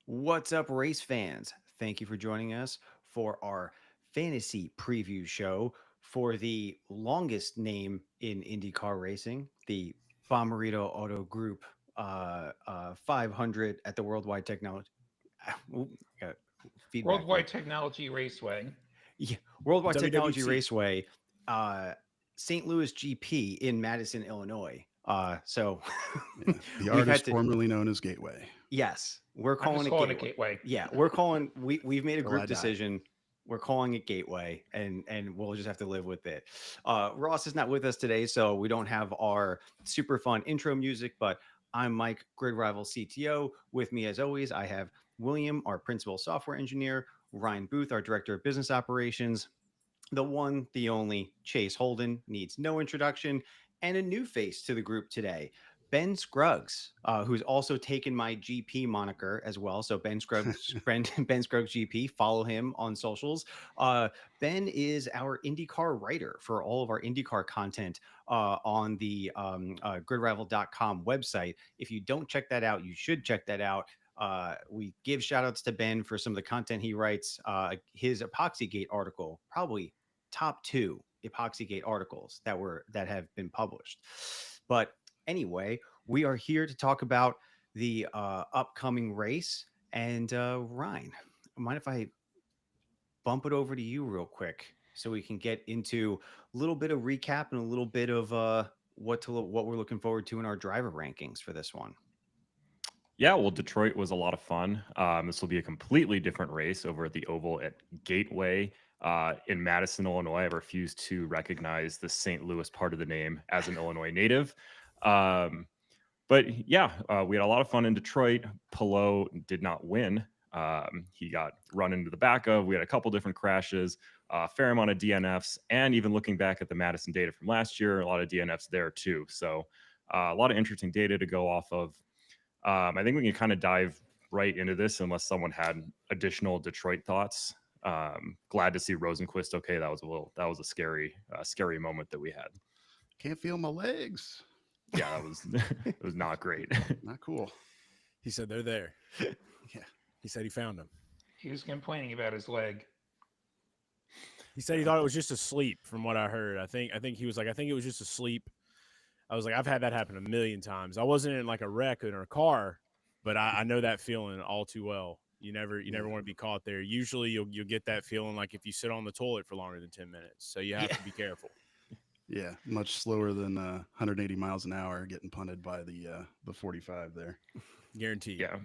What's up, race fans? Thank you for joining us for our fantasy preview show for the longest name in IndyCar racing, the Bommarito Auto Group 500 at the Worldwide Technology. Ooh, got feedback Worldwide there. Technology Raceway. Yeah, Worldwide Technology WWT. Raceway, St. Louis GP in Madison, Illinois. So Yeah, the we've had artist to. formerly known as Gateway. Yes, we're I'm calling just it calling it Gateway. Gateway. Yeah, we're calling we've made a Till I group die. decision. We're calling it Gateway, and we'll just have to live with it. Ross is not with us today, so we don't have our super fun intro music. But I'm Mike, GridRival CTO. With me, as always, I have William, our principal software engineer, Ryan Booth, our director of business operations, the one, the only Chase Holden needs no introduction, and a new face to the group today, Ben Scruggs, who's also taken my GP moniker as well. So Ben Scruggs, Ben Scruggs GP, follow him on socials. Ben is our IndyCar writer for all of our IndyCar content on the GridRival.com website. If you don't check that out, you should check that out. We give shout outs to Ben for some of the content he writes. His Epoxygate article, probably top two Epoxygate articles that have been published. But anyway, we are here to talk about the upcoming race. And Ryan, mind if I bump it over to you real quick so we can get into a little bit of recap and a little bit of what we're looking forward to in our driver rankings for this one. Yeah, well, Detroit was a lot of fun. This will be a completely different race over at the Oval at Gateway in Madison, Illinois. I refuse to recognize the St. Louis part of the name as an Illinois native. But yeah, we had a lot of fun in Detroit. Pillow did not win. He got run into the back of. We had a couple different crashes, a fair amount of DNFs, and even looking back at the Madison data from last year, a lot of DNFs there too. So a lot of interesting data to go off of. I think we can kind of dive right into this unless someone had additional Detroit thoughts. Glad to see Rosenquist. Okay, that was a scary moment that we had. Can't feel my legs. Yeah, that was it was not great. Not cool. He said they're there. Yeah. He said he found them. He was complaining about his leg. He said he thought it was just asleep. From what I heard, I think he was like, I think it was just asleep. I was like, I've had that happen a million times. I wasn't in like a wreck in a car, but I know that feeling all too well. You never want to be caught there. Usually you'll get that feeling like if you sit on the toilet for longer than 10 minutes. So you have to be careful. Yeah, much slower than 180 miles an hour getting punted by the 45 there. Guaranteed. Yeah.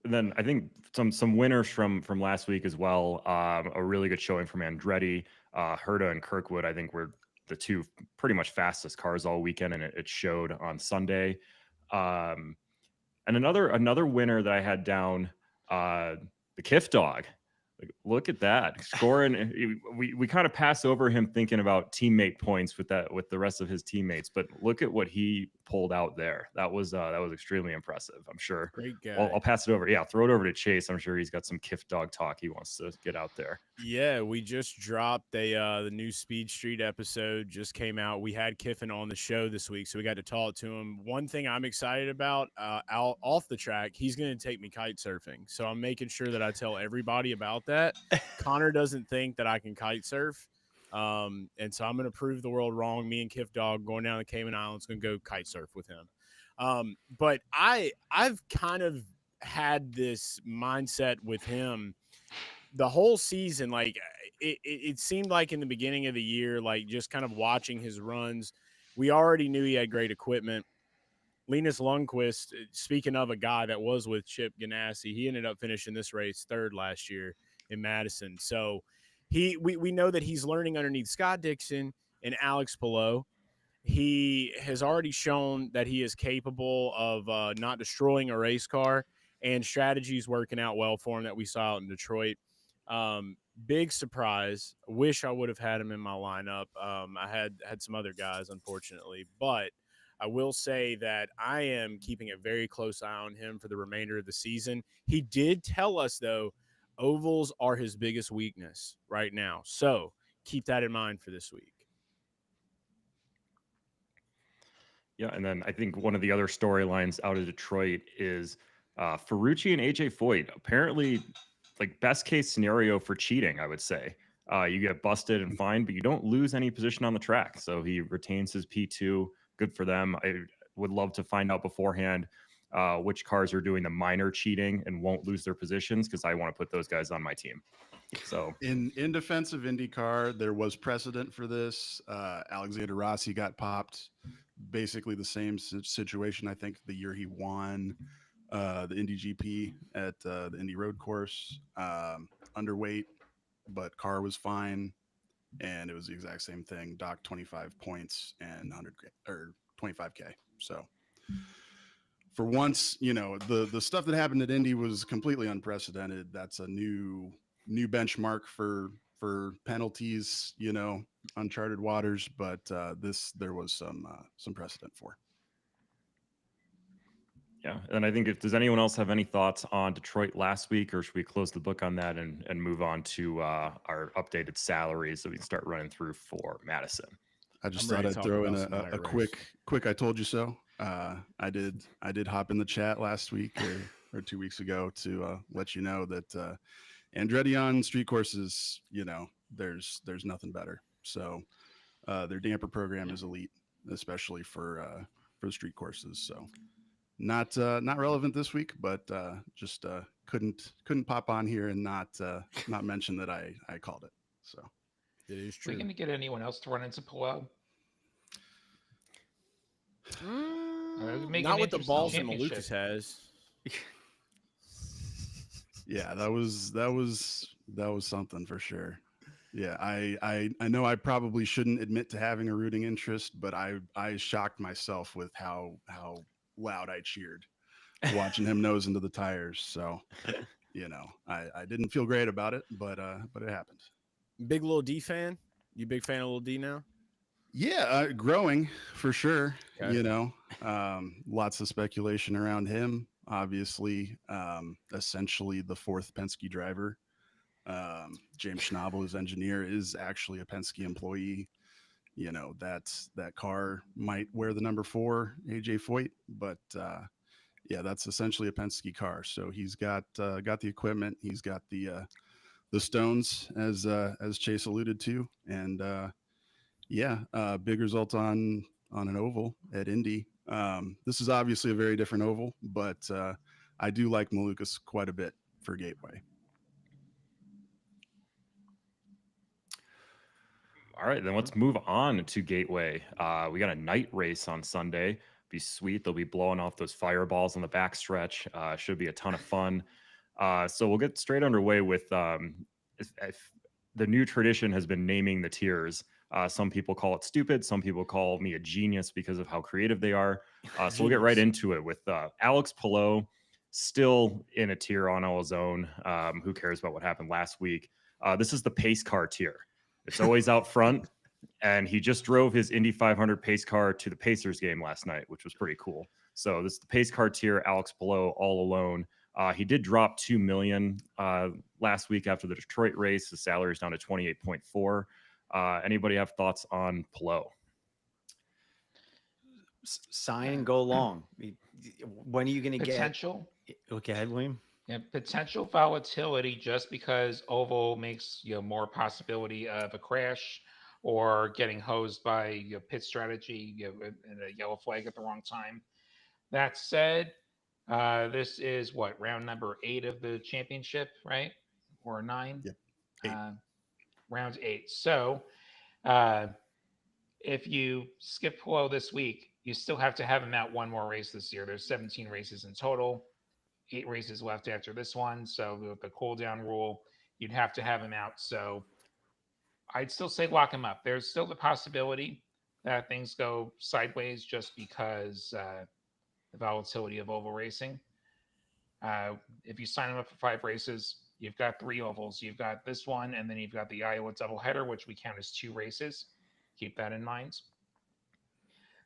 And then I think some winners from last week as well. A really good showing from Andretti, Herta, and Kirkwood. I think were the two pretty much fastest cars all weekend, and it showed on Sunday. And another winner that I had down, the Kiff Dog. Like, look at that scoring. We kind of pass over him thinking about teammate points with the rest of his teammates, but look at what he pulled out there. That was extremely impressive. I'm sure. Great guy. I'll pass it over. Yeah, throw it over to Chase. I'm sure he's got some Kiff Dog talk he wants to get out there. Yeah, we just dropped the new Speed Street episode just came out. We had Kiffin on the show this week, so we got to talk to him. One thing I'm excited about out off the track, he's going to take me kite surfing. So I'm making sure that I tell everybody about that. Connor doesn't think that I can kite surf. And so I'm going to prove the world wrong. Me and Kiff Dog going down the Cayman Islands, going to go kite surf with him. But I've kind of had this mindset with him the whole season. Like it seemed like in the beginning of the year, like just kind of watching his runs, we already knew he had great equipment. Linus Lundqvist, speaking of a guy that was with Chip Ganassi, he ended up finishing this race third last year in Madison. So we know that he's learning underneath Scott Dixon and Alex Palou. He has already shown that he is capable of not destroying a race car, and strategies working out well for him that we saw out in Detroit. Big surprise. Wish I would have had him in my lineup. I had some other guys, unfortunately, but I will say that I am keeping a very close eye on him for the remainder of the season. He did tell us, though, ovals are his biggest weakness right now. So keep that in mind for this week. Yeah, and then I think one of the other storylines out of Detroit is Ferrucci and AJ Foyt, apparently, like best case scenario for cheating, I would say. You get busted and fined, but you don't lose any position on the track. So he retains his P2. Good for them. I would love to find out beforehand which cars are doing the minor cheating and won't lose their positions, because I want to put those guys on my team. So in defense of IndyCar, there was precedent for this. Alexander Rossi got popped. Basically the same situation. I think the year he won the Indy GP at the Indy Road Course, underweight, but car was fine, and it was the exact same thing. Docked 25 points and 100 or 25K. So for once, the stuff that happened at Indy was completely unprecedented. That's a new benchmark for penalties, uncharted waters, but there was some precedent for. Yeah, and I think does anyone else have any thoughts on Detroit last week, or should we close the book on that and move on to our updated salaries so we can start running through for Madison? I just thought I'd throw in a quick I told you so. I did hop in the chat last week or 2 weeks ago to let you know that Andretti on street courses, there's nothing better. So their damper program is elite, especially for the street courses. So not relevant this week, but just couldn't pop on here and not mention that I called it. So it is Are true. we going to get anyone else to run into Palou? Not with the balls that Malukas has. Yeah, that was something for sure. Yeah, I know I probably shouldn't admit to having a rooting interest, but I shocked myself with how loud I cheered watching him nose into the tires. So, I didn't feel great about it, but it happened. Big Lil D fan? You big fan of Lil D now? Yeah, growing for sure. Okay. Lots of speculation around him. Obviously, essentially the fourth Penske driver. James Schnabel, his engineer, is actually a Penske employee. That car might wear the number 4 AJ Foyt, but yeah, that's essentially a Penske car. So he's got the equipment, he's got the stones, as Chase alluded to, and big result on an oval at Indy. This is obviously a very different oval, but I do like Malukas quite a bit for Gateway. All right, then let's move on to Gateway. We got a night race on Sunday. Be sweet. They'll be blowing off those fireballs on the backstretch. Should be a ton of fun. So we'll get straight underway with if the new tradition has been naming the tiers. Some people call it stupid. Some people call me a genius because of how creative they are. So we'll get right into it with Alex Palou, still in a tier on all his own. Who cares about what happened last week? This is the pace car tier. It's always out front, and he just drove his Indy 500 pace car to the Pacers game last night, which was pretty cool. So this is the pace car tier, Alex Palou all alone. He did drop $2 million last week after the Detroit race. His salary is down to 28.4. Anybody have thoughts on Palou? Sign and go long. When are you going to get potential? Look ahead, William. Yeah, potential volatility just because oval makes more possibility of a crash or getting hosed by pit strategy and a yellow flag at the wrong time. That said, this is round number 8 of the championship, right? Or 9? Yep. 8. Round 8. So if you skip Palou this week, you still have to have him out one more race this year. There's 17 races in total. 8 races left after this one. So with the cool down rule, you'd have to have him out. So I'd still say lock him up. There's still the possibility that things go sideways just because the volatility of oval racing. If you sign him up for 5 races, you've got 3 ovals. You've got this one, and then you've got the Iowa doubleheader, which we count as 2 races. Keep that in mind.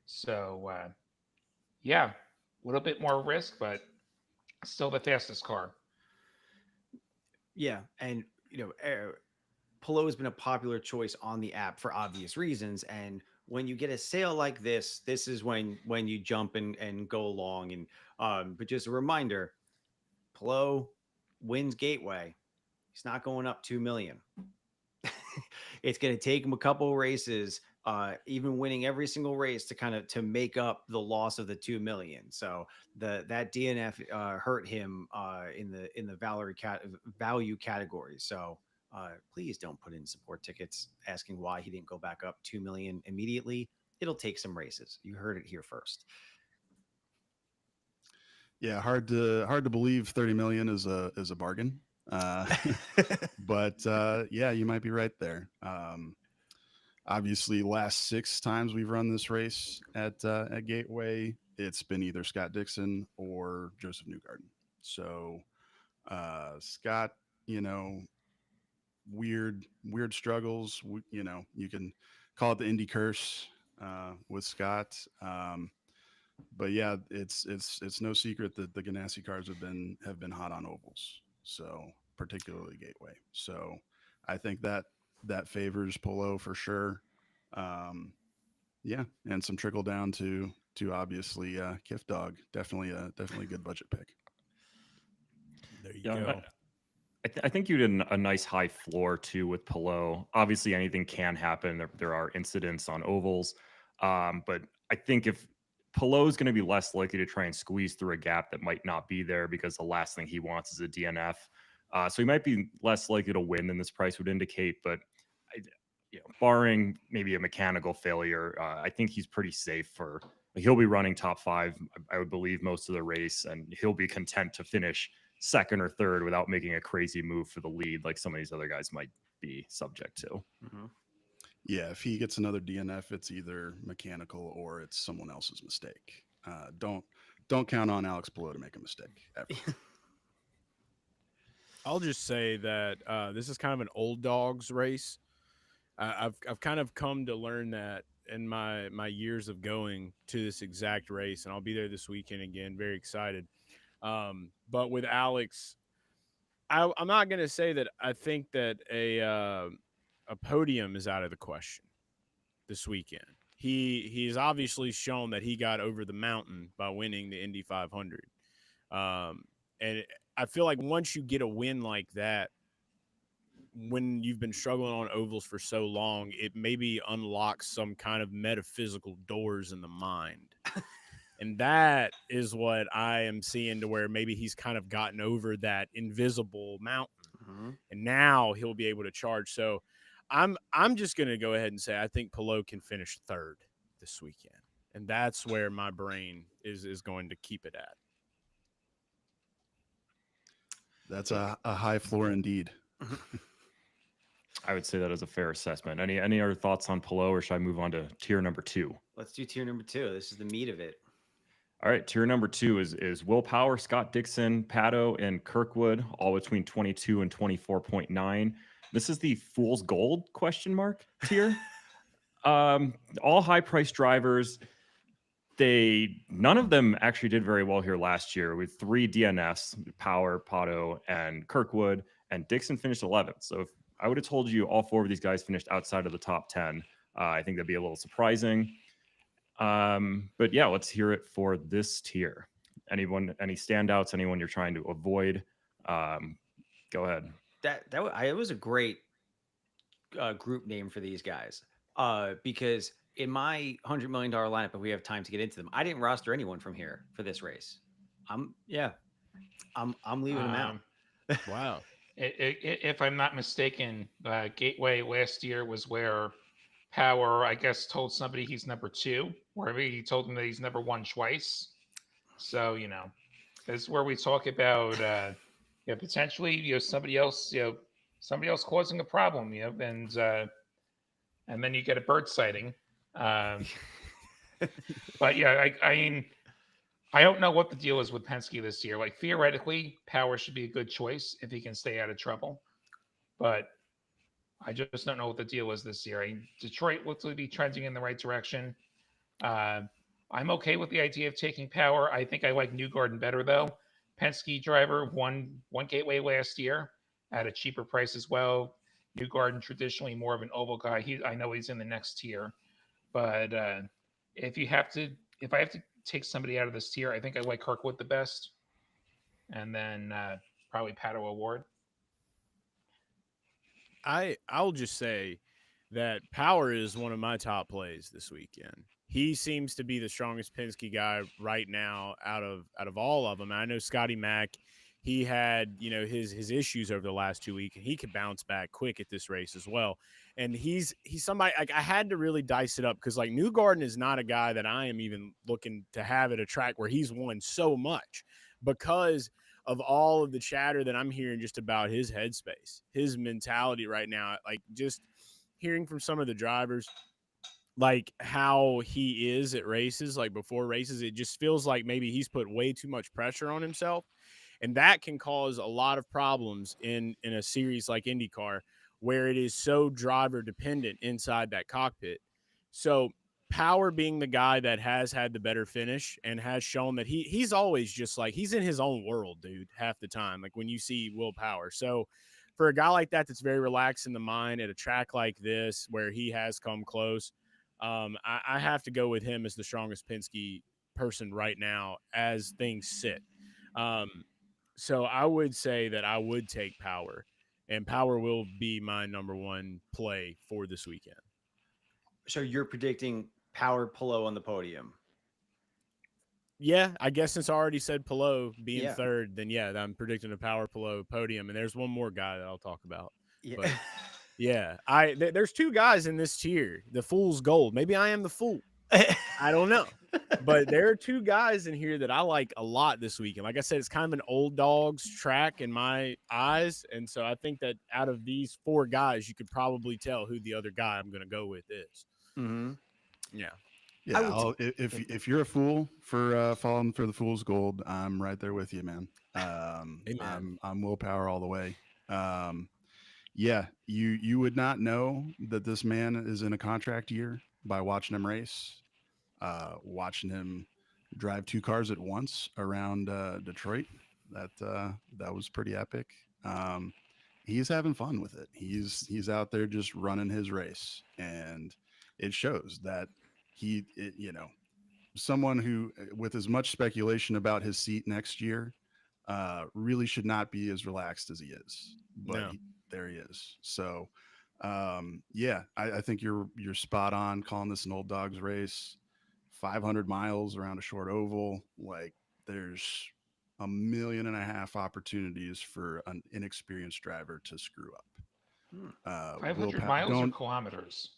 So, a little bit more risk, but still the fastest car. Yeah, and Palou has been a popular choice on the app for obvious reasons. And when you get a sale like this is when you jump and go along. And but just a reminder, Pelot wins Gateway. He's not going up 2 million. It's going to take him a couple of races, even winning every single race to make up the loss of the 2 million. So that DNF hurt him in the value category. So please don't put in support tickets asking why he didn't go back up 2 million immediately. It'll take some races. You heard it here first. Yeah, hard to believe 30 million is a bargain. But yeah, you might be right there. Obviously, last 6 times we've run this race at Gateway, it's been either Scott Dixon or Joseph Newgarden. So Scott, weird struggles. You can call it the Indy curse with Scott. But yeah, it's no secret that the Ganassi cars have been hot on ovals. So particularly Gateway. So I think that favors Polo for sure. Yeah, and some trickle down to obviously Kiff Dog. Definitely a good budget pick. There you Yeah, go. I think you did a nice high floor too with Pelot. Obviously, anything can happen. There are incidents on ovals, but I think if Pelot is going to be less likely to try and squeeze through a gap that might not be there because the last thing he wants is a DNF. So he might be less likely to win than this price would indicate. But barring maybe a mechanical failure, I think he's pretty safe for. He'll be running top 5, I would believe, most of the race, and he'll be content to finish second or third without making a crazy move for the lead like some of these other guys might be subject to. Mm-hmm. Yeah, if he gets another DNF, it's either mechanical or it's someone else's mistake. Don't count on Alex Pelot to make a mistake ever. I'll just say that this is kind of an old dogs race. I've kind of come to learn that in my years of going to this exact race, and I'll be there this weekend again. Very excited. But with Alex, I'm not going to say that I think that a podium is out of the question this weekend. He's obviously shown that he got over the mountain by winning the Indy 500. And I feel like once you get a win like that, when you've been struggling on ovals for so long, it maybe unlocks some kind of metaphysical doors in the mind. And that is what I am seeing, to where maybe he's kind of gotten over that invisible mountain. Mm-hmm. And now he'll be able to charge. So I'm just going to go ahead and say I think Pelot can finish third this weekend. And that's where my brain is going to keep it at. That's a high floor indeed. I would say that is a fair assessment. Any other thoughts on Pelot, or should I move on to tier number 2? Let's do tier number 2. This is the meat of it. All right, tier number 2 is Will Power, Scott Dixon, Pato, and Kirkwood, all between 22 and 24.9. This is the fool's gold ? Tier. All high price drivers. None of them actually did very well here last year, with 3 DNFs: Power, Pato, and Kirkwood, and Dixon finished 11th. So if I would have told you all 4 of these guys finished outside of the top 10, I think that'd be a little surprising. But yeah, let's hear it for this tier. Any standouts? Anyone you're trying to avoid? Go ahead. It was a great group name for these guys, because in my $100 million lineup, if we have time to get into them, I didn't roster anyone from here for this race. I'm leaving them out. Wow. If I'm not mistaken, Gateway last year was where Power, I guess, told somebody he's number 2, or maybe he told him that he's number 1 twice. So, this is where we talk about, potentially, somebody else causing a problem, and then you get a bird sighting. But yeah, I mean, I don't know what the deal is with Penske this year. Like, theoretically, Power should be a good choice if he can stay out of trouble, but I just don't know what the deal is this year. Detroit looks to be trending in the right direction. I'm okay with the idea of taking Power. I think I like Newgarden better, though. Penske driver won Gateway last year at a cheaper price as well. Newgarden, traditionally more of an oval guy. I know he's in the next tier, but if I have to take somebody out of this tier, I think I like Kirkwood the best. and then probably Pato Award. I'll just say that Power is one of my top plays this weekend. He seems to be the strongest Penske guy right now out of all of them. I know Scotty Mack, he had his issues over the last 2 weeks, and he could bounce back quick at this race as well. And he's somebody like I had to really dice it up because like Newgarden is not a guy that I am even looking to have at a track where he's won so much because of all of the chatter that I'm hearing just about his headspace, his mentality right now. Like just hearing from some of the drivers, like how he is at races, like before races, it just feels like maybe he's put way too much pressure on himself. And that can cause a lot of problems in a series like IndyCar where it is so driver dependent inside that cockpit. So Power being the guy that has had the better finish and has shown that he's always just like he's in his own world, dude, half the time. Like when you see Will Power. So for a guy like that that's very relaxed in the mind at a track like this where he has come close, I have to go with him as the strongest Penske person right now as things sit. Um, so I would say that I would take Power, and Power will be my number one play for this weekend. So you're predicting Power Polo on the podium. Yeah, I guess since I already said Pelot being Yeah. third, then yeah, I'm predicting a Power Pelot podium, and there's one more guy that I'll talk about. Yeah. But yeah, there's two guys in this tier, the fool's gold. Maybe I am the fool. I don't know. But there are two guys in here that I like a lot this weekend. Like I said, it's kind of an old dog's track in my eyes. And so I think that out of these four guys, you could probably tell who the other guy I'm going to go with is. Mm-hmm. Yeah. Yeah, would if you're a fool for falling for the fool's gold, I'm right there with you, man. Amen. I'm willpower all the way. Yeah, you would not know that this man is in a contract year by watching him race, watching him drive two cars at once around Detroit. That was pretty epic. He's having fun with it. He's out there just running his race, and it shows that someone who, with as much speculation about his seat next year, really should not be as relaxed as he is. But No. there he is. So, yeah, I think you're spot on calling this an old dog's race. 500 miles around a short oval. Like there's 1.5 million opportunities for an inexperienced driver to screw up. 500 miles or kilometers?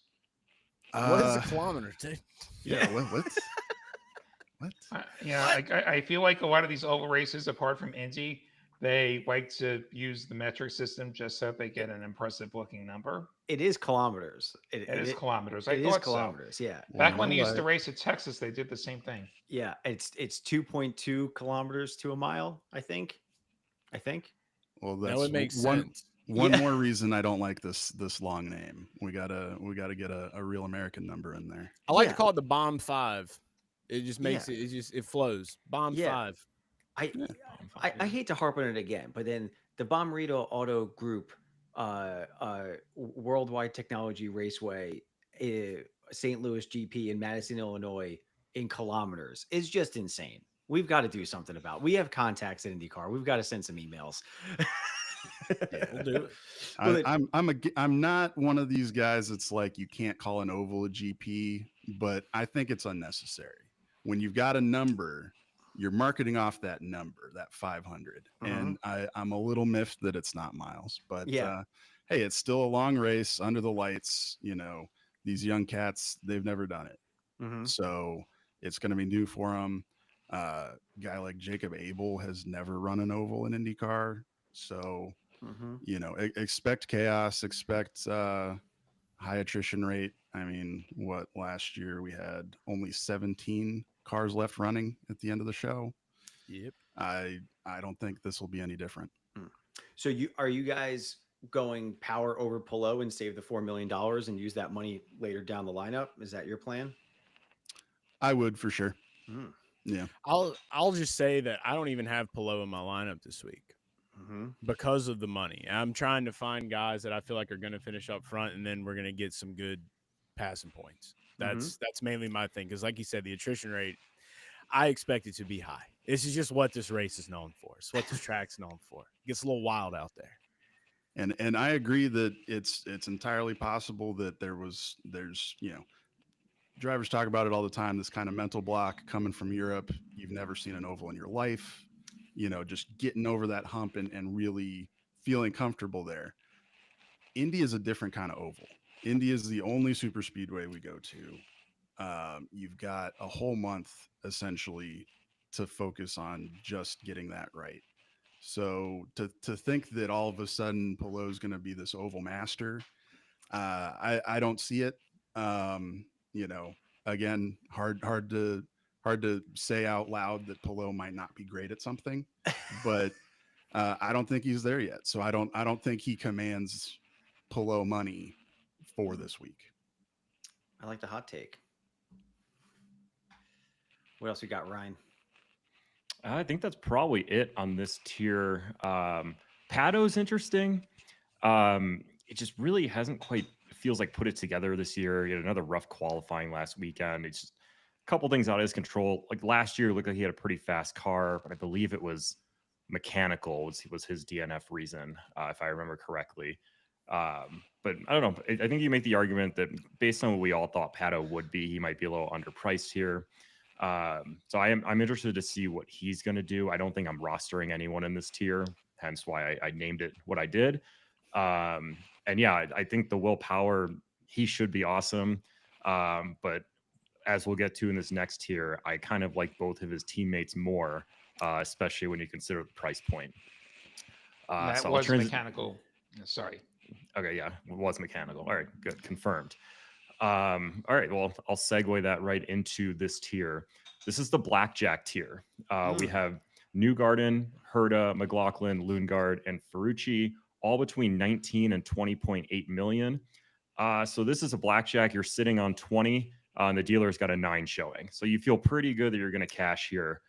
What is a kilometer, dude? Yeah. What? I feel like a lot of these oval races, apart from Indy, they like to use the metric system just so they get an impressive looking number. It is kilometers. It is kilometers. It is kilometers. So. Yeah. Back when they used to race at Texas, they did the same thing. Yeah, it's 2.2 kilometers to a mile. I think. Well, that's that would make sense. One more reason I don't like this long name. We gotta get a real American number in there. I like to call it the Bomb 5. It just makes it flows. Bomb 5. I hate to harp on it again, but then the Bommarito Auto Group, Worldwide Technology Raceway, St. Louis GP in Madison, Illinois, in kilometers is just insane. We've got to do something about it. We have contacts at IndyCar. We've got to send some emails. Yeah, we'll do it. I'm not one of these guys that's like you can't call an oval a GP, but I think it's unnecessary. When you've got a number, you're marketing off that number, that 500. And I'm a little miffed that it's not miles, but hey, it's still a long race under the lights. These young cats, they've never done it. So it's going to be new for them. Guy like Jacob Abel has never run an oval in IndyCar. So, expect chaos, expect high attrition rate. I mean, last year we had only 17 cars left running at the end of the show. Yep. I don't think this will be any different. So are you guys going Power over Pelot and save the $4 million and use that money later down the lineup? Is that your plan? I would for sure. Yeah. I'll just say that I don't even have Pelot in my lineup this week because of the money. I'm trying to find guys that I feel like are going to finish up front, and then we're going to get some good passing points. That's mainly my thing, because like you said, the attrition rate, I expect it to be high. This is just what this race is known for. It's what this track's known for. It gets a little wild out there. And I agree that it's entirely possible that there's drivers talk about it all the time, this kind of mental block coming from Europe. You've never seen an oval in your life, just getting over that hump and really feeling comfortable there. Indy is a different kind of oval. Indy is the only super speedway we go to. You've got a whole month essentially to focus on just getting that right. So to think that all of a sudden Pelot's going to be this oval master, I don't see it. Again, hard to say out loud that Pelot might not be great at something, but I don't think he's there yet. So I don't think he commands Pelot money for this week. I like the hot take. What else we got, Ryan? I think that's probably it on this tier. Pado's interesting. It just really hasn't quite feels like put it together this year. He had another rough qualifying last weekend. It's just a couple things out of his control. Like last year, it looked like he had a pretty fast car, but I believe it was mechanical was his DNF reason, if I remember correctly. But I don't know. I think you make the argument that based on what we all thought Pato would be, he might be a little underpriced here. So I'm interested to see what he's going to do. I don't think I'm rostering anyone in this tier, hence why I named it what I did. And yeah, I think the willpower, he should be awesome. But as we'll get to in this next tier, I kind of like both of his teammates more, especially when you consider the price point. That so was mechanical. Sorry. Okay, yeah, it was mechanical. All right, good, confirmed. All right, well, I'll segue that right into this tier. This is the Blackjack tier. We have Newgarden, Herta, McLaughlin, Lundgaard, and Ferrucci, all between 19 and 20.8 million. So this is a Blackjack. You're sitting on 20, and the dealer's got a 9 showing. So you feel pretty good that you're going to cash here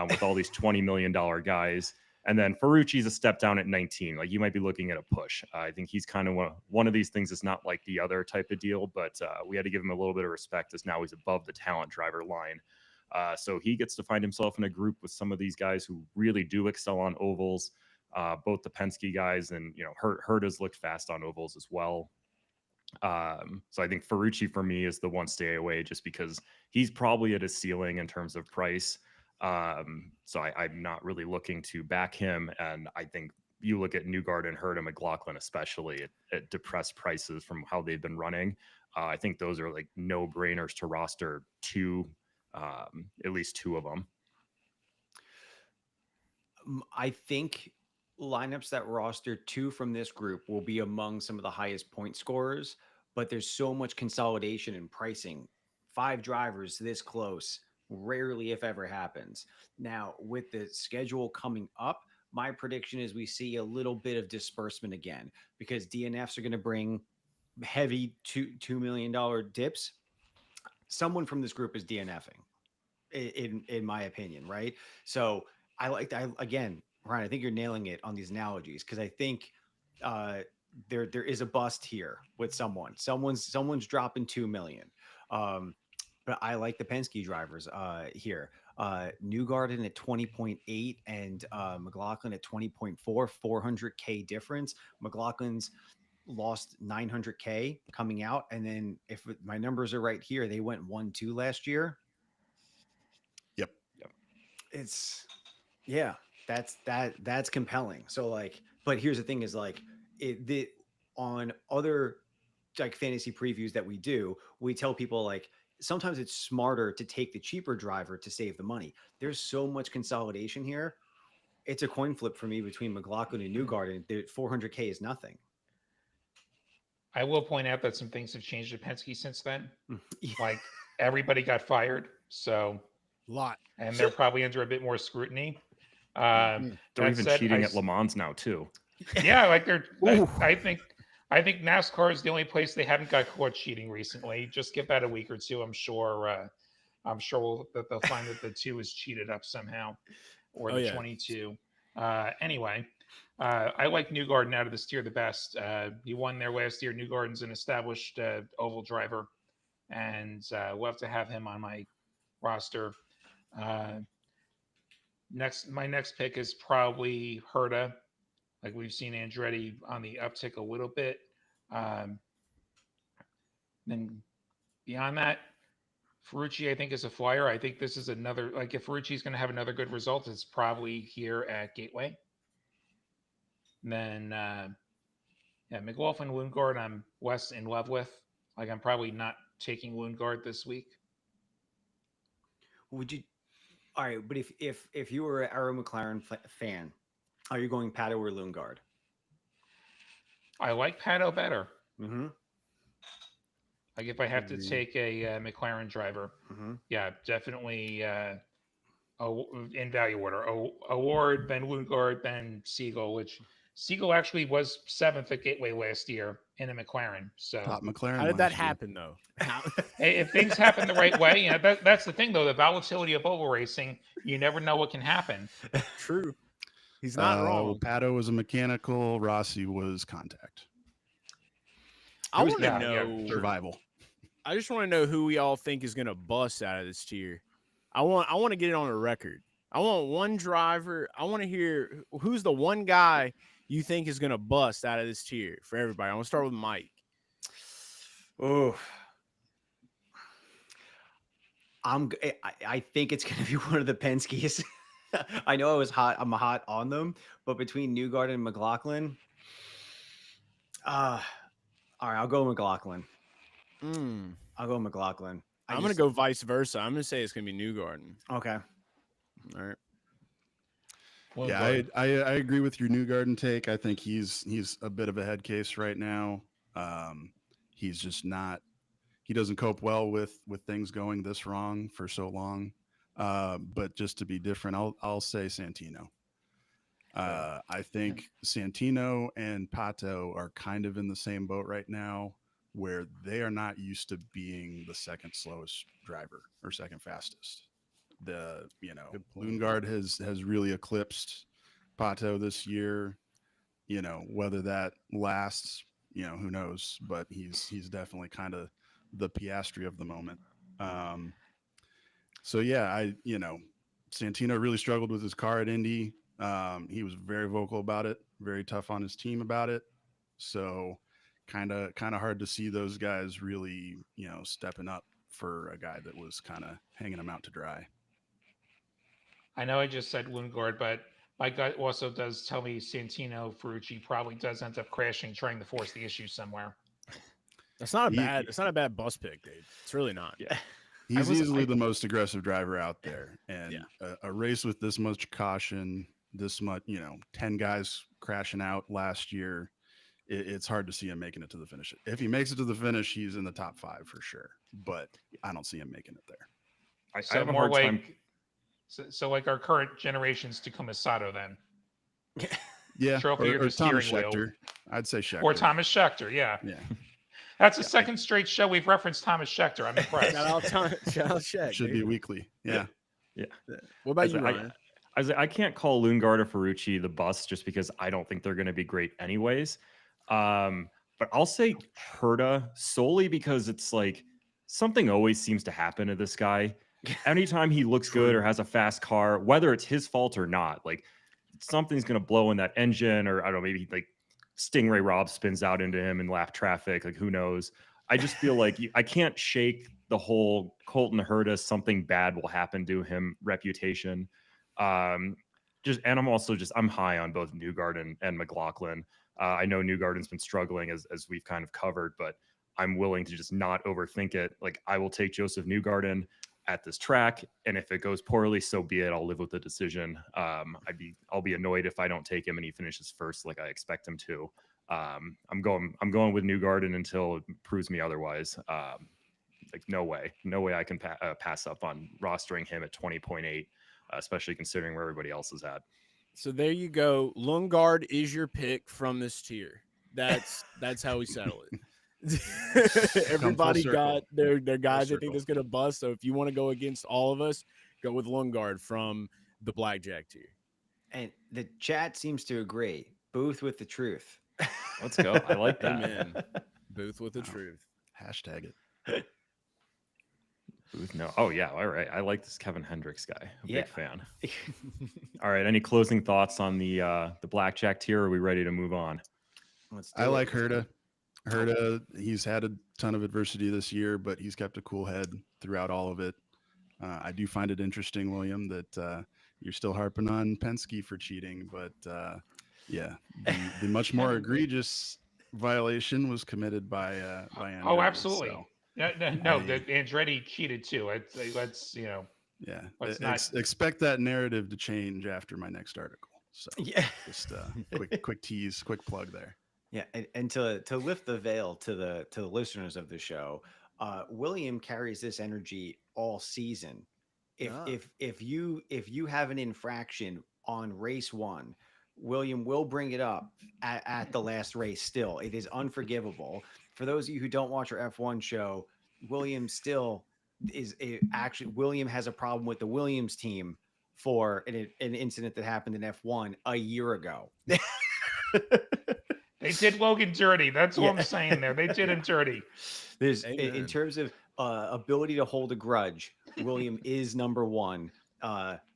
with all these $20 million guys. And then Ferrucci's a step down at 19. Like you might be looking at a push. I think he's kind of one of these things that's not like the other type of deal, but we had to give him a little bit of respect as now he's above the talent driver line. So he gets to find himself in a group with some of these guys who really do excel on ovals. Both the Penske guys and, Herta's looked fast on ovals as well. So I think Ferrucci for me is the one stay away just because he's probably at his ceiling in terms of price. So I'm not really looking to back him. And I think you look at Newgarden, Herta, McLaughlin, especially at depressed prices from how they've been running. I think those are like no brainers to roster at least 2 of them. I think lineups that roster 2 from this group will be among some of the highest point scorers, but there's so much consolidation in pricing. 5 drivers this close rarely, if ever, happens. Now, with the schedule coming up, my prediction is we see a little bit of disbursement again because DNFs are going to bring heavy $2 million dips. Someone from this group is DNFing, in my opinion, right? So again, Ryan, I think you're nailing it on these analogies because I think there is a bust here with someone. Someone's dropping 2 million. But I like the Penske drivers here. Newgarden at 20.8 and McLaughlin at 20.4, 400K difference. McLaughlin's lost 900K coming out. And then if my numbers are right here, they went 1-2 last year. Yep. That's compelling. So but here's the thing is on other like fantasy previews that we do, we tell people sometimes it's smarter to take the cheaper driver to save the money. There's so much consolidation here. It's a coin flip for me between McLaughlin and Newgarden. The 400K is nothing. I will point out that some things have changed at Penske since then. Like everybody got fired. So a lot. And they're probably under a bit more scrutiny. They're even cheating at Le Mans now too. Yeah, I think NASCAR is the only place they haven't got caught cheating recently. Just give that a week or two. I'm sure that they'll find that the 2 is cheated up somehow, or the 22. Anyway, I like Newgarden out of this tier the best. He won there last year. Newgarden's an established oval driver, and we'll have to have him on my roster. My next pick is probably Herta. Like we've seen Andretti on the uptick a little bit. Um, then beyond that, Ferrucci, I think, is a flyer. I think this is another, like, if Ferrucci's going to have another good result, it's probably here at Gateway. And then, yeah, McLaughlin, Lundgaard, I'm less in love with. Like, I'm probably not taking Lundgaard this week. Would you? All right, but if you were an Arrow McLaren fan, are you going Pato or Lundgaard? I like Pato better. Mm-hmm. Like, if I have to take a McLaren driver, yeah, definitely in value order. Award, then Lundgaard, then Siegel, which Siegel actually was 7th at Gateway last year in a McLaren. So Top McLaren. How did that last year. happen, though? if things happen the right way, you know, that's the thing, though. The volatility of oval racing, you never know what can happen. True. He's not wrong. Pato was a mechanical. Rossi was contact. I want to know survival. I just want to know who we all think is going to bust out of this tier. I want to get it on a record. I want one driver. I want to hear who's the one guy you think is going to bust out of this tier for everybody. I want to start with Mike. Oh, I think it's going to be one of the Penske's. I know I'm hot on them, but between Newgarden and McLaughlin, all right, I'll go McLaughlin. I'll go McLaughlin. I'm going to go vice versa. I'm going to say it's going to be Newgarden. Okay. All right. Well, yeah, I agree with your Newgarden take. I think he's a bit of a head case right now. He's just not. He doesn't cope well with things going this wrong for so long. But just to be different, I'll say Santino. I think Santino and Pato are kind of in the same boat right now, where they are not used to being the second slowest driver or second fastest. Lundgaard has really eclipsed Pato this year. Whether that lasts, who knows, but he's definitely kind of the Piastri of the moment. So yeah, Santino really struggled with his car at Indy. He was very vocal about it, very tough on his team about it. So kind of hard to see those guys really, stepping up for a guy that was kind of hanging him out to dry. I know I just said Lundgaard, but my gut also does tell me Santino Ferrucci probably does end up crashing, trying to force the issue somewhere. That's not a bad bus pick, dude. It's really not. Yeah. He's easily the most aggressive driver out there. And a race with this much caution, this much, 10 guys crashing out last year, it's hard to see him making it to the finish. If he makes it to the finish, he's in the top 5 for sure. But I don't see him making it there. I have a hard time. So like our current generation's Takuma Sato then. Yeah. Trophy or the Thomas steering wheel. Schechter. I'd say Schechter. Or Thomas Schechter, yeah. Yeah. That's the second straight show we've referenced Thomas Schechter. I'm impressed. Shout out Schechter. Should be weekly. Yeah. What about you, Ryan? I can't call Lundgaard or Ferrucci the bust just because I don't think they're going to be great anyways. But I'll say Herta solely because it's like something always seems to happen to this guy. Anytime he looks good or has a fast car, whether it's his fault or not, like something's going to blow in that engine, or I don't know, maybe like Stingray Rob spins out into him in lap traffic. Like who knows? I just feel like I can't shake the whole Colton Herta, something bad will happen to him reputation. And I'm high on both Newgarden and McLaughlin. I know Newgarden's been struggling as we've kind of covered, but I'm willing to just not overthink it. Like I will take Joseph Newgarden at this track, and if it goes poorly, so be it. I'll live with the decision. I'll be annoyed if I don't take him and he finishes first like I expect him to. I'm going with Newgarden until it proves me otherwise. Like no way I can pass up on rostering him at 20.8, especially considering where everybody else is at. So there you go. Lundgaard is your pick from this tier. That's how we settle it. Everybody got their guys I think that's gonna bust. So if you want to go against all of us, go with Lundgaard from the Blackjack tier. And the chat seems to agree. Booth with the truth. Let's go. I like that. Amen. Booth with the truth. Hashtag it. Booth, no. Oh yeah, all right. I like this Kevin Hendricks guy. Yeah. Big fan. All right. Any closing thoughts on the Blackjack tier? Or are we ready to move on? Let's do I it. like Herta. Herta, he's had a ton of adversity this year, but he's kept a cool head throughout all of it. I do find it interesting, William, that you're still harping on Penske for cheating, but yeah, the much more egregious violation was committed by Andretti. Oh, absolutely. So No, that Andretti cheated too. Let's yeah, let's not. expect that narrative to change after my next article. So Yeah. just quick tease, quick plug there. Yeah, and to lift the veil to the listeners of the show, William carries this energy all season. If you have an infraction on race one, William will bring it up at the last race. Still, it is unforgivable. For those of you who don't watch our F1 show, William still actually William has a problem with the Williams team for an incident that happened in F1 a year ago. They did Logan dirty. That's what Yeah. I'm saying there. They did him dirty. There's Amen. in terms of ability to hold a grudge, William is number one.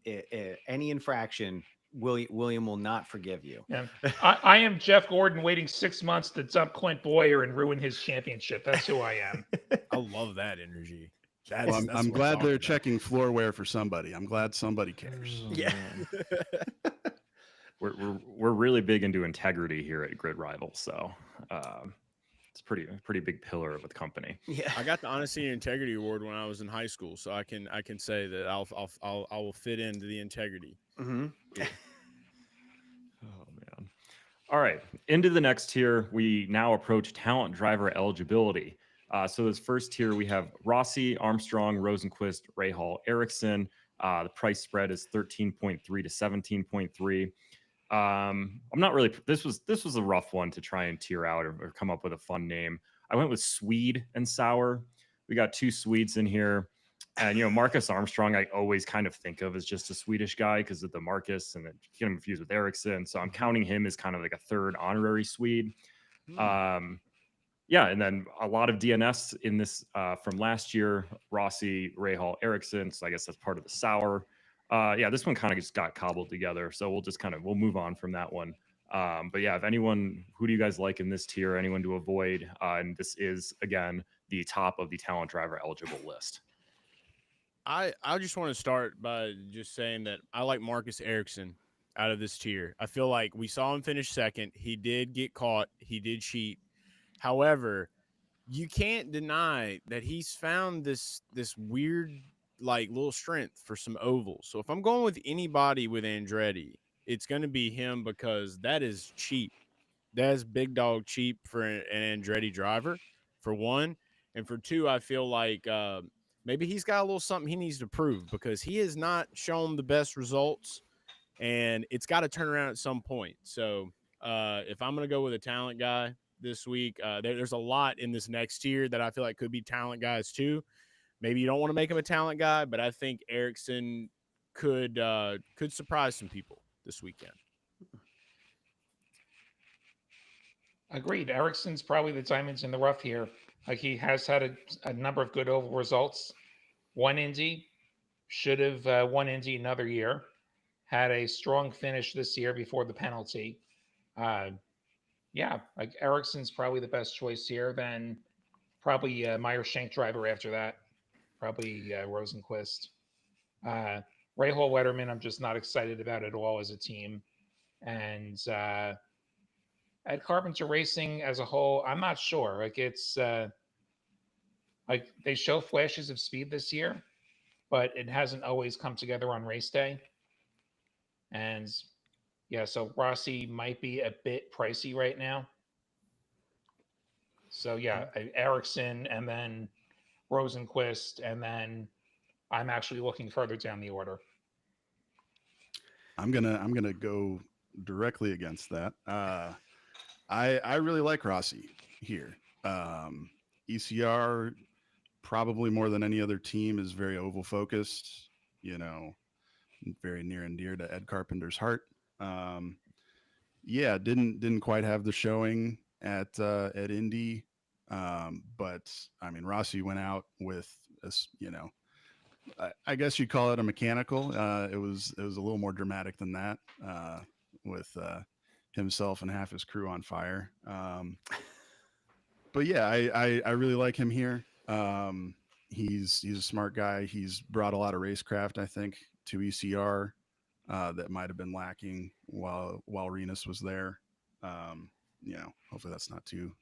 Any infraction, William will not forgive you. Yeah. I am Jeff Gordon waiting 6 months to dump Clint Boyer and ruin his championship. That's who I am. I love that energy. That's, Well, that's I'm what glad talking they're about. checking floor wear for somebody. I'm glad somebody cares. Yeah. We're really big into integrity here at GridRival, so it's pretty big pillar of the company. Yeah. I got the Honesty and Integrity Award when I was in high school, so I can say that I will fit into the integrity. Mm-hmm. Oh man. All right, into the next tier, we now approach talent driver eligibility. So this first tier, we have Rossi, Armstrong, Rosenquist, Rahal, Ericsson. The price spread is 13.3 to 17.3. I'm not really. This was a rough one to try and tier out or come up with a fun name. I went with Swede and Sour. We got two Swedes in here, and Marcus Armstrong. I always kind of think of as just a Swedish guy because of the Marcus, and then get him confused with Ericsson. So I'm counting him as kind of like a third honorary Swede. Yeah, and then a lot of DNS in this from last year: Rossi, Rahal, Ericsson. So I guess that's part of the Sour. Yeah, this one kind of just got cobbled together, so we'll move on from that one. But yeah, if anyone, who do you guys like in this tier? Anyone to avoid? And this is again the top of the talent driver eligible list. I just want to start by just saying that I like Marcus Ericsson out of this tier. I feel like we saw him finish second. He did get caught. He did cheat. However, you can't deny that he's found this weird like little strength for some ovals. So if I'm going with anybody with Andretti, it's going to be him because that is cheap. That's big dog cheap for an Andretti driver, for one. And for two, I feel like maybe he's got a little something he needs to prove because he has not shown the best results, and it's got to turn around at some point. So if I'm going to go with a talent guy this week, there's a lot in this next tier that I feel like could be talent guys too. Maybe you don't want to make him a talent guy, but I think Ericsson could surprise some people this weekend. Agreed. Ericsson's probably the diamonds in the rough here. Like he has had a number of good oval results. One Indy, should have won Indy another year. Had a strong finish this year before the penalty. Yeah, like Ericsson's probably the best choice here. Then probably Meyer Shank driver after that. Probably Rosenquist. Rahal Wetterman, I'm just not excited about at all as a team. And at Carpenter Racing as a whole, I'm not sure. Like it's like they show flashes of speed this year, but it hasn't always come together on race day. And yeah, so Rossi might be a bit pricey right now. So yeah, Ericsson and then Rosenquist, and then I'm actually looking further down the order. I'm gonna go directly against that. I really like Rossi here. ECR probably more than any other team is very oval focused. Very near and dear to Ed Carpenter's heart. Yeah, didn't quite have the showing at Indy, but I mean Rossi went out with I guess you'd call it a mechanical. It was a little more dramatic than that, with himself and half his crew on fire. But yeah, I really like him here. He's a smart guy. He's brought a lot of racecraft, I think, to ECR that might have been lacking while Renus was there. Hopefully that's not too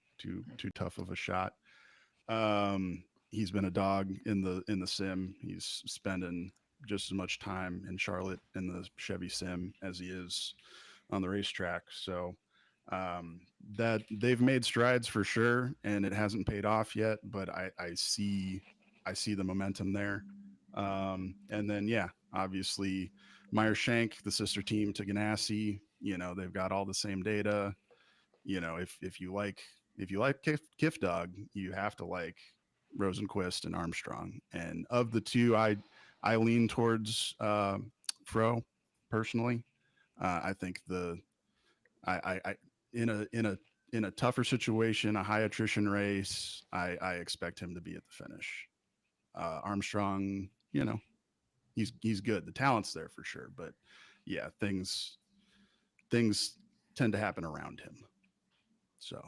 tough of a shot. He's been a dog in the sim. He's spending just as much time in Charlotte in the Chevy sim as he is on the racetrack. So that they've made strides for sure, and it hasn't paid off yet. But I see the momentum there. And then yeah, obviously Meyer Shank, the sister team to Ganassi. They've got all the same data. If you like Kif Dog, you have to like Rosenquist and Armstrong. And of the two, I lean towards Fro personally. I think I in a tougher situation, a high attrition race, I expect him to be at the finish. Armstrong, he's good. The talent's there for sure, but yeah, things tend to happen around him. So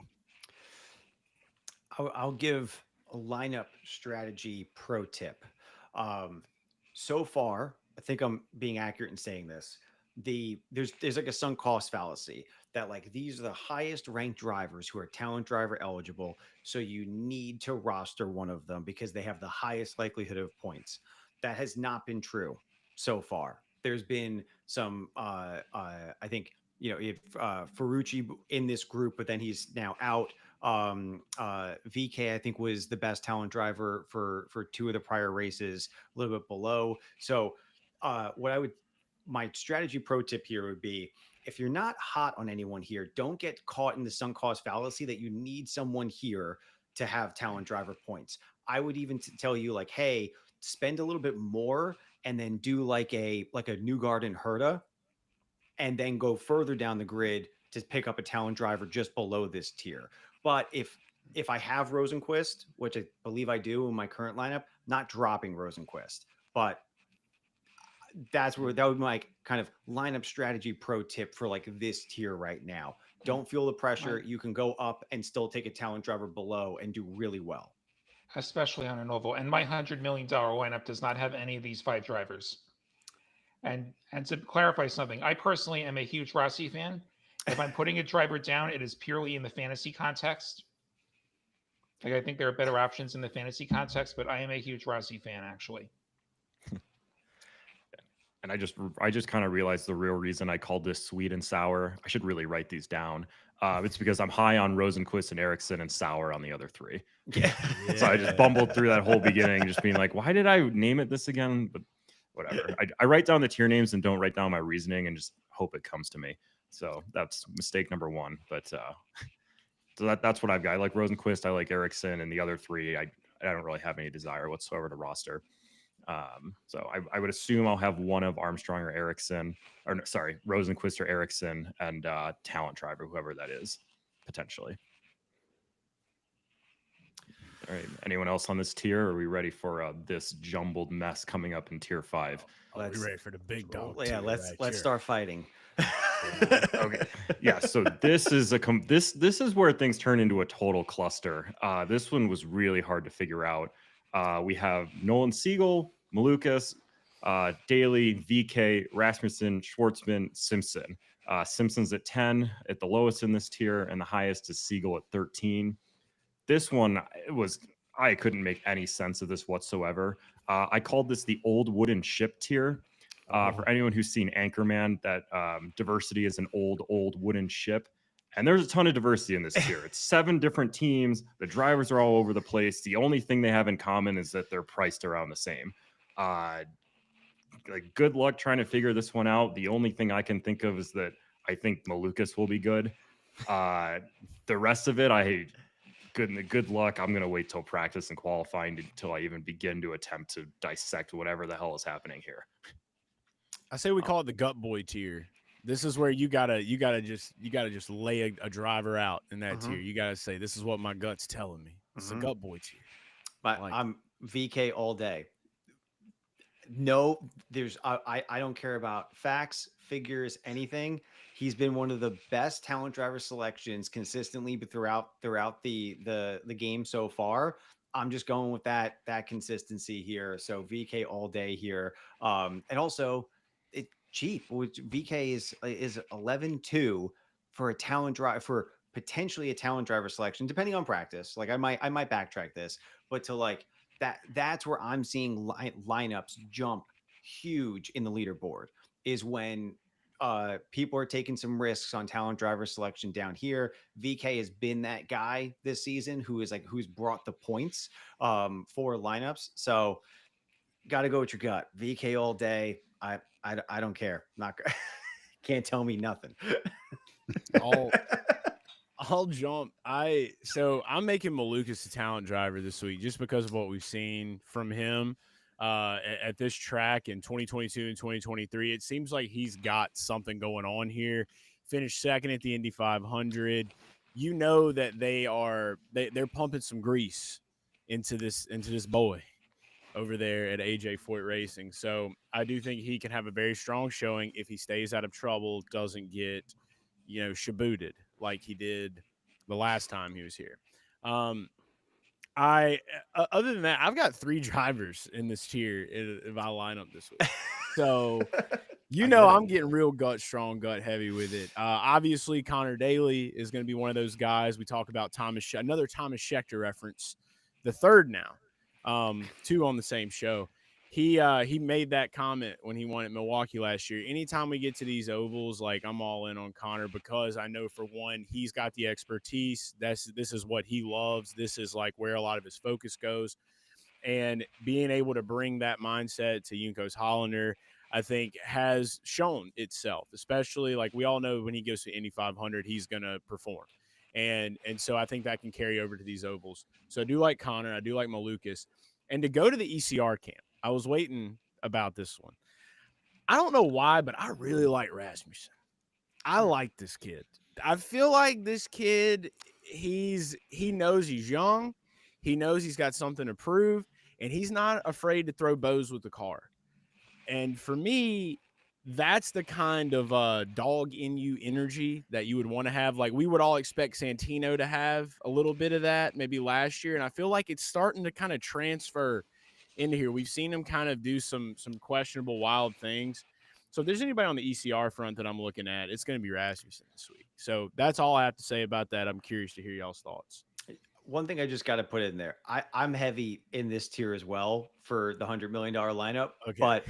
I'll give a lineup strategy pro tip. So far, I think I'm being accurate in saying this. There's like a sunk cost fallacy that like these are the highest ranked drivers who are talent driver eligible, so you need to roster one of them because they have the highest likelihood of points. That has not been true so far. There's been some I think if Ferrucci in this group, but then he's now out. VK I think was the best talent driver for two of the prior races, a little bit below. So my strategy pro tip here would be, if you're not hot on anyone here, don't get caught in the sunk cost fallacy that you need someone here to have talent driver points. I would even tell you like, hey, spend a little bit more and then do like a Newgarden Herta, and then go further down the grid to pick up a talent driver just below this tier. But if I have Rosenquist, which I believe I do in my current lineup, not dropping Rosenquist, but that would be my kind of lineup strategy pro tip for like this tier right now. Don't feel the pressure. You can go up and still take a talent driver below and do really well. Especially on an oval. And my $100 million lineup does not have any of these 5 drivers. And to clarify something, I personally am a huge Rossi fan. If I'm putting a driver down, it is purely in the fantasy context. Like I think there are better options in the fantasy context, but I am a huge Rossi fan actually. And I just kind of realized the real reason I called this sweet and sour. I should really write these down. It's because I'm high on Rosenquist and Ericsson and sour on the other 3. Yeah. So I just bumbled through that whole beginning, just being like, why did I name it this again? But whatever. I write down the tier names and don't write down my reasoning and just hope it comes to me. So that's mistake number 1. But so that's what I've got. I like Rosenquist, I like Ericsson, and the other 3, I don't really have any desire whatsoever to roster. So I would assume I'll have one of Armstrong or Ericsson, or no, sorry, Rosenquist or Ericsson, and talent driver, whoever that is, potentially. All right. Anyone else on this tier? Or are we ready for this jumbled mess coming up in tier 5? We're ready for the big dog. Yeah, let's start fighting. Okay. Yeah. So this is this is where things turn into a total cluster. This one was really hard to figure out. We have Nolan Siegel, Malukas, Daly, VK, Rasmussen, Schwartzman, Simpson. Simpson's at 10 at the lowest in this tier, and the highest is Siegel at 13. This one I couldn't make any sense of this whatsoever. I called this the old wooden ship tier. For anyone who's seen Anchorman, that diversity is an old wooden ship. And there's a ton of diversity in this tier. It's 7 different teams. The drivers are all over the place. The only thing they have in common is that they're priced around the same. Like, good luck trying to figure this one out. The only thing I can think of is that I think Malukas will be good. The rest of it, good luck. I'm going to wait till practice and qualifying until I even begin to attempt to dissect whatever the hell is happening here. I say we call it the gut boy tier. This is where you gotta just lay a driver out in that tier. You gotta say, this is what my gut's telling me. It's a gut boy tier. But I'm VK all day. No, there's I don't care about facts, figures, anything. He's been one of the best talent driver selections consistently throughout the game so far. I'm just going with that consistency here. So VK all day here. And also it cheap, which VK is 11-2 for a talent drive for potentially a talent driver selection, depending on practice. Like I might backtrack this, but to like that's where I'm seeing lineups jump huge in the leaderboard is when people are taking some risks on talent driver selection down here. VK has been that guy this season who's brought the points for lineups. So got to go with your gut. VK all day. I don't care. Not can't tell me nothing. I'll I'll jump. I'm making Malukas a talent driver this week just because of what we've seen from him at this track in 2022 and 2023. It seems like he's got something going on here. Finished second at the Indy 500. You know that they're pumping some grease into this boy over there at AJ Foyt Racing. So I do think he can have a very strong showing if he stays out of trouble, doesn't get, shabooted like he did the last time he was here. Um, I Other than that, I've got 3 drivers in this tier if I line up this week. So I get I'm it. getting real gut strong, gut heavy with it. Obviously, Connor Daly is going to be one of those guys. We talk about another Thomas Schechter reference, the third now, 2 on the same show. He made that comment when he won at Milwaukee last year. Anytime we get to these ovals, like I'm all in on Connor because I know for one he's got the expertise. This is what he loves. This is like where a lot of his focus goes, and being able to bring that mindset to Juncos Hollander, I think has shown itself, especially like we all know when he goes to Indy 500, he's going to perform. And so I think that can carry over to these ovals. So I do like Connor. I do like Malukas. And to go to the ECR camp, I was waiting about this one. I don't know why, but I really like Rasmussen. I like this kid. I feel like this kid, he knows he's young. He knows he's got something to prove, and he's not afraid to throw bows with the car. And for me, that's the kind of dog in you energy that you would want to have. Like we would all expect Santino to have a little bit of that maybe last year, and I feel like it's starting to kind of transfer into here. We've seen him kind of do some questionable, wild things. So if there's anybody on the ECR front that I'm looking at, it's going to be Rasmussen this week. So that's all I have to say about that. I'm curious to hear y'all's thoughts. One thing I just got to put in there. I'm heavy in this tier as well for the $100 million lineup. Okay. But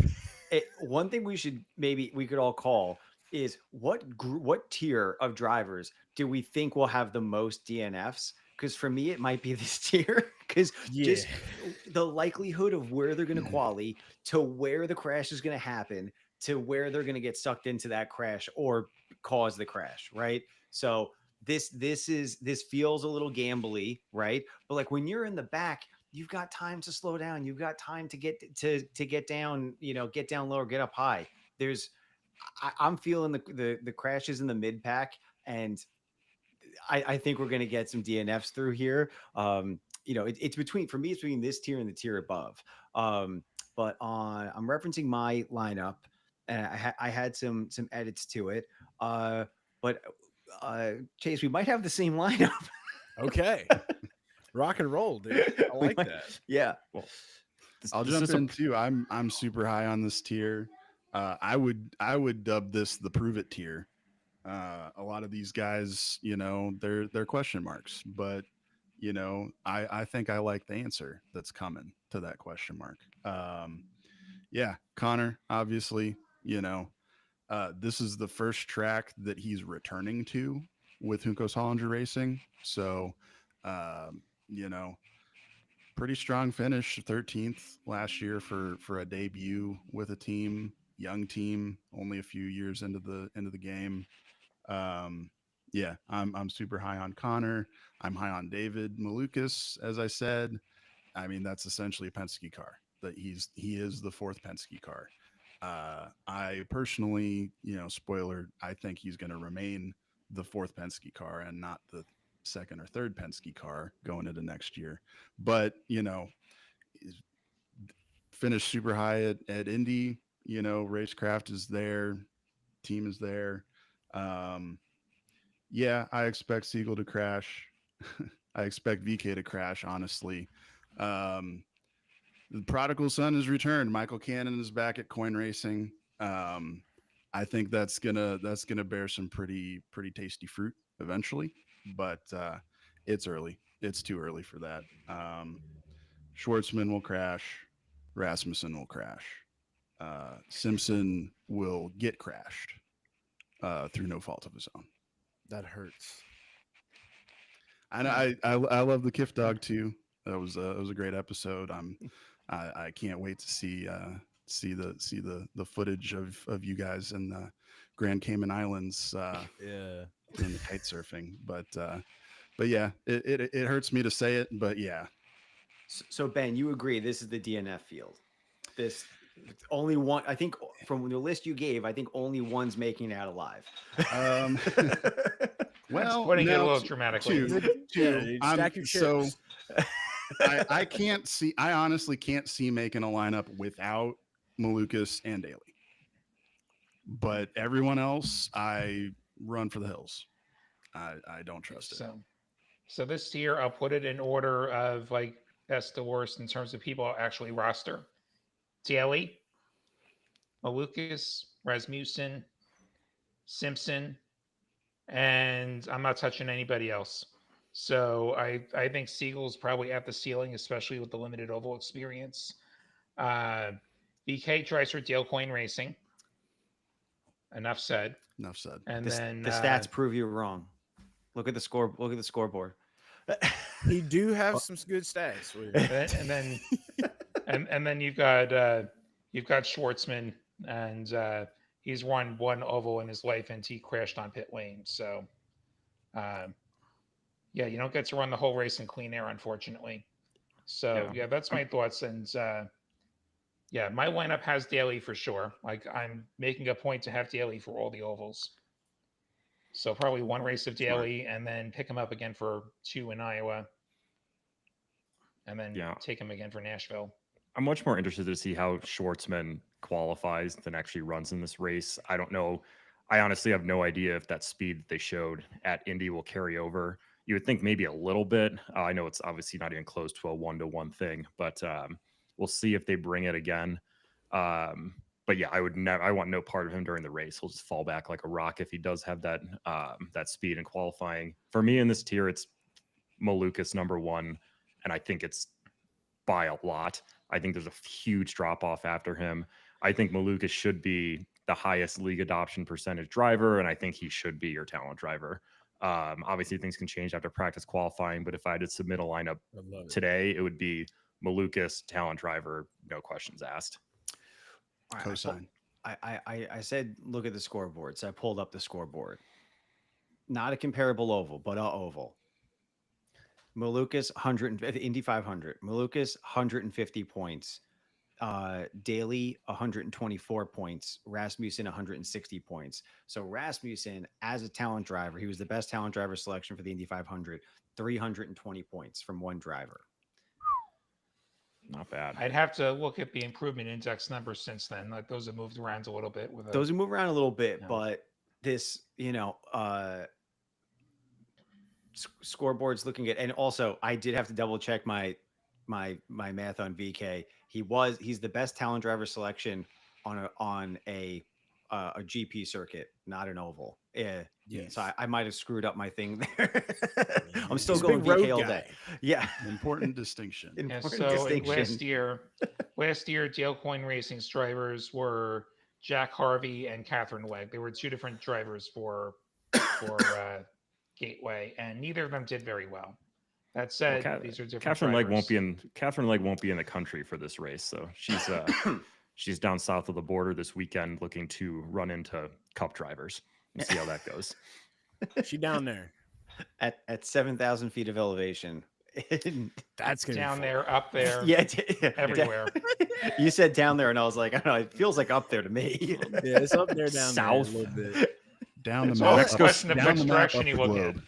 one thing we could all call is what tier of drivers do we think will have the most DNFs? Because for me, it might be this tier. Because just the likelihood of where they're going to quali to where the crash is going to happen to where they're going to get sucked into that crash or cause the crash, right? So this feels a little gambly, right? But like when you're in the back, you've got time to slow down. You've got time to get down, get down low or get up high. I'm feeling the crashes in the mid pack, and I think we're going to get some DNFs through here. It's between this tier and the tier above. But I'm referencing my lineup, and I had some edits to it. But Chase, we might have the same lineup. Okay. Rock and roll, dude. I like that. Yeah. Well, I'll jump in too. I'm super high on this tier. I would dub this the prove it tier. A lot of these guys, they're question marks, but I think I like the answer that's coming to that question mark. Yeah, Connor, obviously, this is the first track that he's returning to with Juncos Hollinger Racing. So, um, you know, pretty strong finish, 13th last year for a debut with a team, young team, only a few years into the game. Um, yeah, I'm super high on Connor. I'm high on David Malukas, as I said. I mean, that's essentially a Penske car. That he is the fourth Penske car. I personally, spoiler, I think he's going to remain the fourth Penske car and not the second or third Penske car going into next year. But finished super high at Indy. You know, racecraft is there, team is there. Yeah, I expect Siegel to crash. I expect VK to crash, honestly. Um, the prodigal son has returned. Michael Cannon is back at Coin Racing. I think that's gonna bear some pretty tasty fruit eventually, but it's early. It's too early for that. Schwartzman will crash. Rasmussen will crash. Simpson will get crashed through no fault of his own. That hurts. And I love the Kiff Dog too. That was a great episode. I can't wait to see the footage of you guys in the Grand Cayman Islands Yeah. doing the kite surfing. But yeah, it hurts me to say it, but yeah. So Ben, you agree this is the DNF field? This only one. I think from the list you gave, I think only one's making it out alive. Well, putting it a no, little dramatically. two. Stack your So chips. I can't see. I honestly can't see making a lineup without Malukas and Daly. But everyone else, I run for the hills. I don't trust it. So this tier, I'll put it in order of like best to worst in terms of people I'll actually roster. Daly, Malukas, Rasmussen, Simpson, and I'm not touching anybody else. So I think Siegel's probably at the ceiling, especially with the limited oval experience. BK tries for Dale Coin Racing. Enough said. Enough said. And then the stats prove you wrong. Look at the score. Look at the scoreboard. He do have some good stats. and then you've got Schwartzman, and he's won one oval in his life, and he crashed on pit lane. So, yeah, you don't get to run the whole race in clean air, unfortunately. So yeah, that's my thoughts. And yeah, my lineup has Daly for sure. Like I'm making a point to have Daly for all the ovals. So probably one race of Daly, and then pick him up again for 2 in Iowa, and then take him again for Nashville. I'm much more interested to see how Schwartzman qualifies than actually runs in this race. I don't know. I honestly have no idea if that speed that they showed at Indy will carry over. You would think maybe a little bit. I know it's obviously not even close to a 1-to-1 thing, but we'll see if they bring it again. But yeah, I want no part of him during the race. He'll just fall back like a rock if he does have that that speed in qualifying. For me in this tier, it's Malukas number 1, and I think it's by a lot. I think there's a huge drop off after him. I think Malukas should be the highest league adoption percentage driver, and I think he should be your talent driver. Obviously, things can change after practice qualifying, but if I had to submit a lineup today, it would be Malukas, talent driver, no questions asked. Cosign. I said, look at the scoreboard. So I pulled up the scoreboard. Not a comparable oval, but a oval. Malukas, Indy 500. Malukas, 150 points. Daly, 124 points. Rasmussen, 160 points. So Rasmussen, as a talent driver, he was the best talent driver selection for the Indy 500. 320 points from one driver. Not bad. I'd have to look at the improvement index numbers since then. Like those have moved around a little bit. Those have moved around a little bit, but this, scoreboard's looking at, and also I did have to double check my math on VK. He's the best talent driver selection on a GP circuit, not an oval. Yeah. Yes. So I might have screwed up my thing there. I'm still He's going big road VK all guy. day. Yeah. Important distinction. Last year, Dale Coin Racing's drivers were Jack Harvey and Catherine Legg. They were 2 different drivers for Gateway, and neither of them did very well. That said, these are different. Catherine Legg won't be in the country for this race, so she's she's down south of the border this weekend, looking to run into Cup drivers and see how that goes. She down there at 7,000 feet of elevation. That's gonna down there, up there, yeah, everywhere. You said down there, and I was like, I don't know, it feels like up there to me. Yeah, it's up there, down south there a little bit. Down the It's all a map. question of Down which the map direction up you the look at. globe.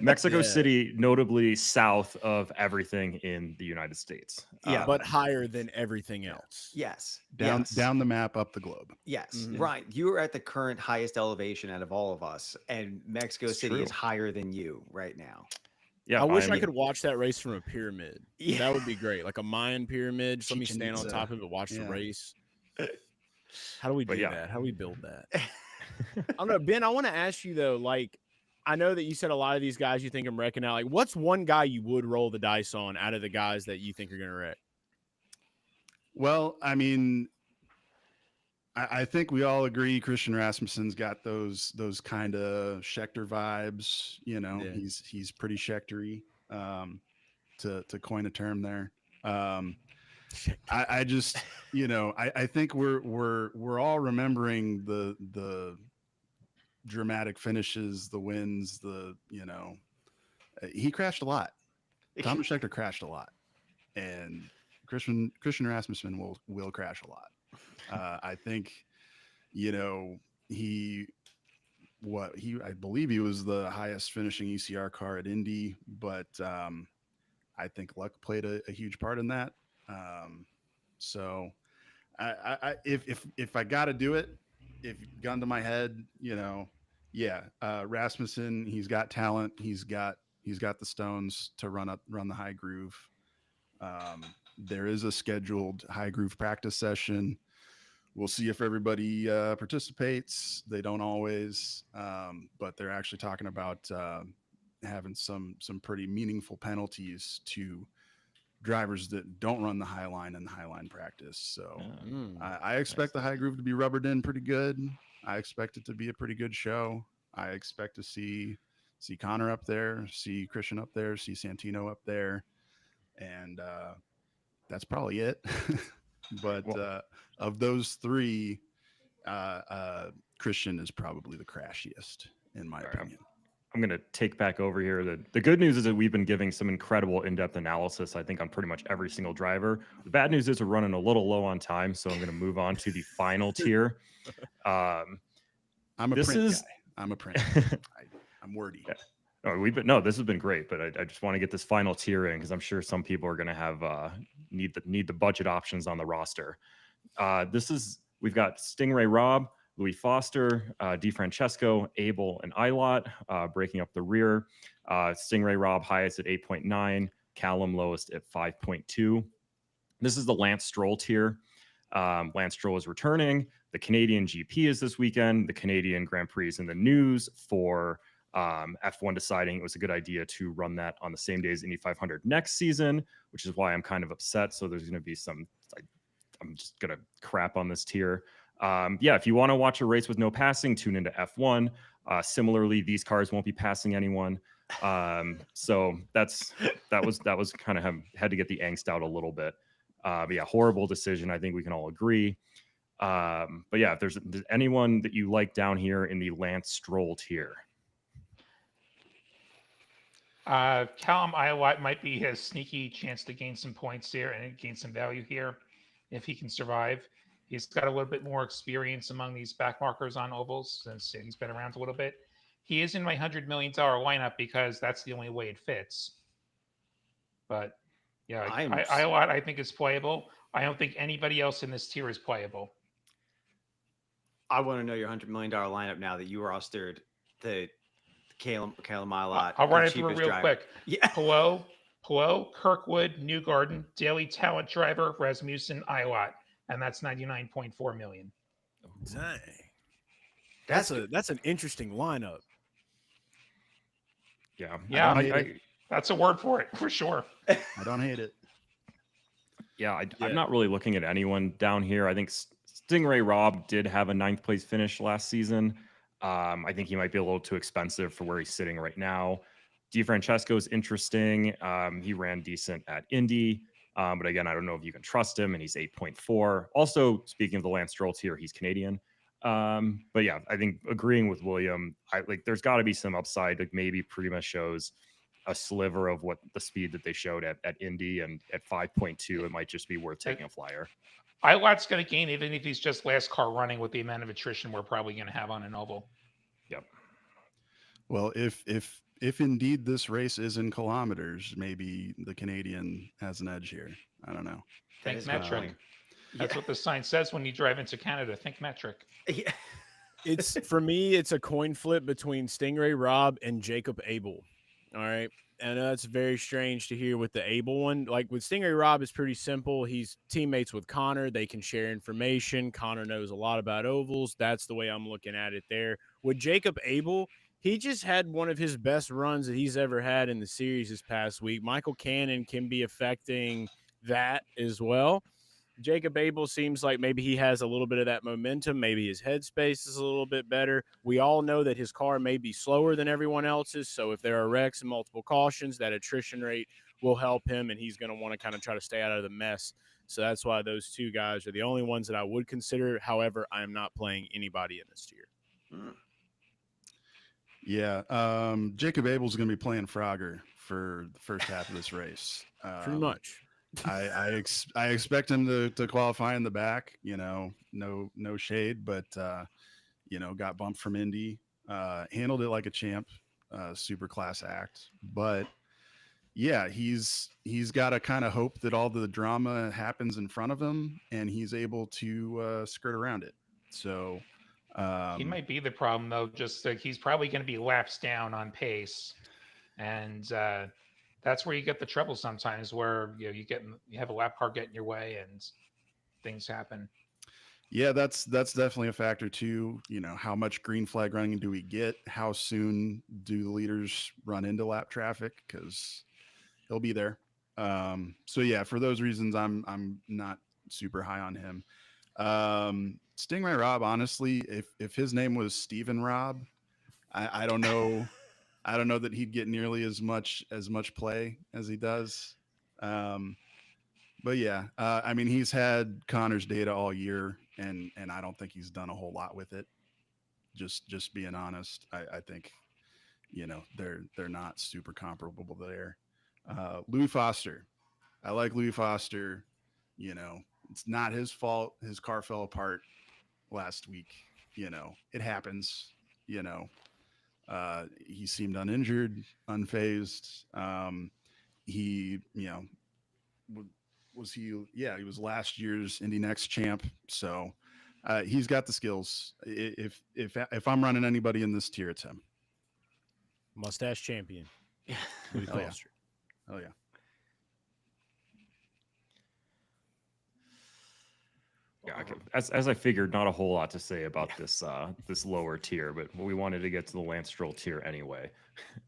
Mexico Yeah. City, notably south of everything in the United States. Yeah. But higher than everything else. Yes. Down yes. down the map, up the globe. Yes, Mhm. Ryan, you are at the current highest elevation out of all of us, and Mexico It's City true. is higher than you right now. Yeah, I wish I I'm- could watch that race from a pyramid. Yeah. That would be great. Like a Mayan pyramid. Just let me Chichen stand on Itza. top of it, watch the Yeah. race. How do we But do yeah. that? How do we build that? I don't know. Ben, I want to ask you though, like, I know that you said a lot of these guys you think I'm wrecking out. Like, what's one guy you would roll the dice on out of the guys that you think are gonna wreck? Well, I mean, I think we all agree Christian Rasmussen's got those kind of Schechter vibes. You know, Yeah. he's pretty Schechtery, to coin a term there. I just, you know, I think we're all remembering the dramatic finishes, the wins, you know, he crashed a lot. Thomas Schechter crashed a lot, and Christian Rasmussen will crash a lot. I think, you know, I believe he was the highest finishing ECR car at Indy, but I think luck played a huge part in that. So if I got to do it, if gun to my head, you know, yeah, Rasmussen, he's got talent. He's got the stones to run the high groove. There is a scheduled high groove practice session. We'll see if everybody participates. They don't always, but they're actually talking about having some pretty meaningful penalties to drivers that don't run the high line in the high line practice. So I expect the high groove to be rubbered in pretty good. I expect it to be a pretty good show. I expect to see Connor up there, see Christian up there, see Santino up there, and that's probably it. But of those three, Christian is probably the crashiest, in my opinion. I'm going to take back over here. The good news is that we've been giving some incredible in-depth analysis, I think, on pretty much every single driver. The bad news is we're running a little low on time, so I'm going to move on to the final tier. I'm a this print is- guy. I'm a print. I'm wordy. Yeah. This has been great, but I just want to get this final tier in because I'm sure some people are going to have need the budget options on the roster. We've got Stingray Rob, Louis Foster, DeFrancesco, Abel, and Ilott breaking up the rear. Stingray Rob highest at 8.9, Callum lowest at 5.2. This is the Lance Stroll tier. Lance Stroll is returning. The Canadian GP is this weekend. The Canadian Grand Prix is in the news for F1 deciding it was a good idea to run that on the same day as Indy 500 next season, which is why I'm kind of upset. So there's going to be I'm just going to crap on this tier. If you want to watch a race with no passing, tune into F1. Similarly, these cars won't be passing anyone. So that was kind of had to get the angst out a little bit. Horrible decision. I think we can all agree. If there's anyone that you like down here in the Lance Stroll tier. Callum Ilott might be his sneaky chance to gain some points here and gain some value here if he can survive. He's got a little bit more experience among these back markers on ovals since he's been around a little bit. He is in my $100 million lineup because that's the only way it fits. But yeah, Ilott I think is playable. I don't think anybody else in this tier is playable. I want to know your $100 million lineup now that you rostered the Caleb Ilott. I'll run it through real quick. Yeah. Pelot, Kirkwood, Newgarden, Daily Talent Driver, Rasmussen, Ilott. And that's 99.4 million. Dang. That's an interesting lineup. Yeah. Yeah. That's a word for it, for sure. I don't hate it. I'm not really looking at anyone down here. I think Stingray Rob did have a 9th place finish last season. I think he might be a little too expensive for where he's sitting right now. DeFrancesco is interesting. He ran decent at Indy. But again, I don't know if you can trust him, and he's 8.4. Also, speaking of the Lance Stroll tier, he's Canadian. I think agreeing with William, there's got to be some upside. Like maybe pretty much shows a sliver of what the speed that they showed at Indy, and at 5.2, it might just be worth taking a flyer. Ilott's going to gain even if he's just last car running with the amount of attrition we're probably going to have on an oval. Yep. Well, if if indeed this race is in kilometers, maybe the Canadian has an edge here. I don't know. That Think is a good metric. point. That's what the sign says when you drive into Canada. Think metric. Yeah. It's for me, it's a coin flip between Stingray Rob and Jacob Abel. All right. And that's very strange to hear with the Abel one. Like with Stingray Rob, it's pretty simple. He's teammates with Connor. They can share information. Connor knows a lot about ovals. That's the way I'm looking at it there. With Jacob Abel, he just had one of his best runs that he's ever had in the series this past week. Michael Cannon can be affecting that as well. Jacob Abel seems like maybe he has a little bit of that momentum. Maybe his headspace is a little bit better. We all know that his car may be slower than everyone else's. So if there are wrecks and multiple cautions, that attrition rate will help him, and he's going to want to kind of try to stay out of the mess. So that's why those two guys are the only ones that I would consider. However, I am not playing anybody in this tier. Yeah. Jacob Abel's going to be playing Frogger for the first half of this race. Pretty much. I expect him to qualify in the back, no shade, but got bumped from Indy, handled it like a champ, super class act. But yeah, he's got to kind of hope that all the drama happens in front of him and he's able to skirt around it. So He might be the problem though. Just like he's probably going to be laps down on pace, and that's where you get the trouble sometimes, where you have a lap car get in your way and things happen. Yeah, that's definitely a factor too. How much green flag running do we get? How soon do the leaders run into lap traffic? Because he'll be there. So yeah, for those reasons, I'm not super high on him. Stingray Rob, honestly, if his name was Steven Rob, I don't know. I don't know that he'd get nearly as much play as he does. But yeah, I mean, he's had Connor's data all year, and I don't think he's done a whole lot with it. Just being honest, I think they're not super comparable there. Louis Foster, I like Louis Foster. It's not his fault. His car fell apart last week. It happens. He seemed uninjured, unfazed. He was he? Yeah, he was last year's Indy Next champ. So he's got the skills. If I'm running anybody in this tier, it's him. Mustache champion. Louis Oh, yeah. Foster. Oh yeah. Yeah, okay. As I figured, not a whole lot to say about this lower tier, but we wanted to get to the Lance Stroll tier anyway.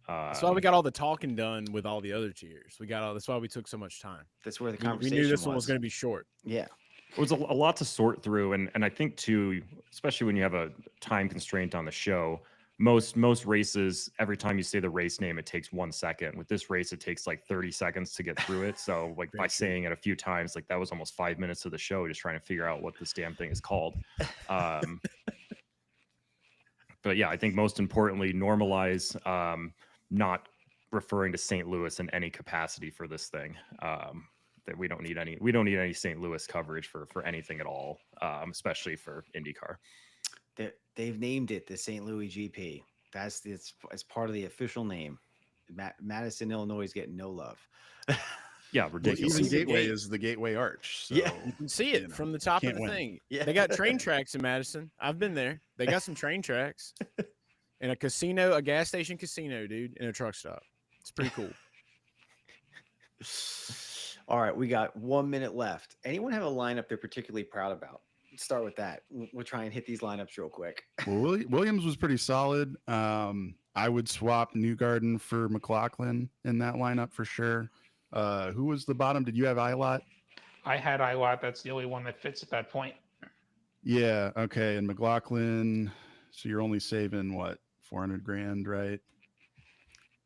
That's why we got all the talking done with all the other tiers. That's why we took so much time. That's where the We conversation knew this one was going to be short. Yeah. It was a lot to sort through, and I think too, especially when you have a time constraint on the show, most races, every time you say the race name, it takes 1 second. With this race, it takes like 30 seconds to get through it. So like by saying it a few times, like that was almost 5 minutes of the show, just trying to figure out what this damn thing is called. But yeah, I think most importantly, normalize not referring to St. Louis in any capacity for this thing. That we don't need any St. Louis coverage for anything at all, especially for IndyCar. They've named it the St. Louis GP. It's part of the official name. Madison, Illinois is getting no love. Yeah, ridiculous. Well, even Gateway is the Gateway Arch. So, Yeah. You can see it from the top of can't the win. thing. Yeah. They got train tracks in Madison. I've been there. They got some train tracks and a casino, a gas station casino, dude, and a truck stop. It's pretty cool. All right, we got 1 minute left. Anyone have a lineup they're particularly proud about? Let's start with that. We'll try and hit these lineups real quick. Well, Williams was pretty solid. I would swap Newgarden for McLaughlin in that lineup for sure. Who was the bottom? Did you have Ilott? I had Ilott. That's the only one that fits at that point. Yeah. Okay. And McLaughlin. So you're only saving what, 400 grand, right?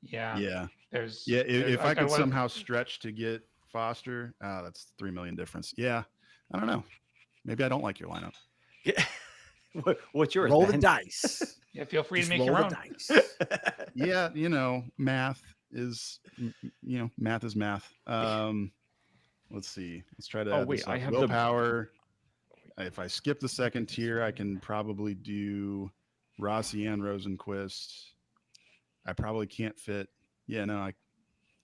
Yeah. Yeah. There's If I could got somehow stretch to get Foster, that's 3 million difference. Yeah. I don't know. Maybe I don't like your lineup. Yeah. What's yours? Roll the Ben? dice. Yeah, feel free Just to make roll your the own. dice. Yeah. Math is math. Let's see. Let's try to. Oh, add wait, this I up. have the- willpower. If I skip the second tier, I can probably do Rossi and Rosenquist. I probably can't fit. Yeah, no, I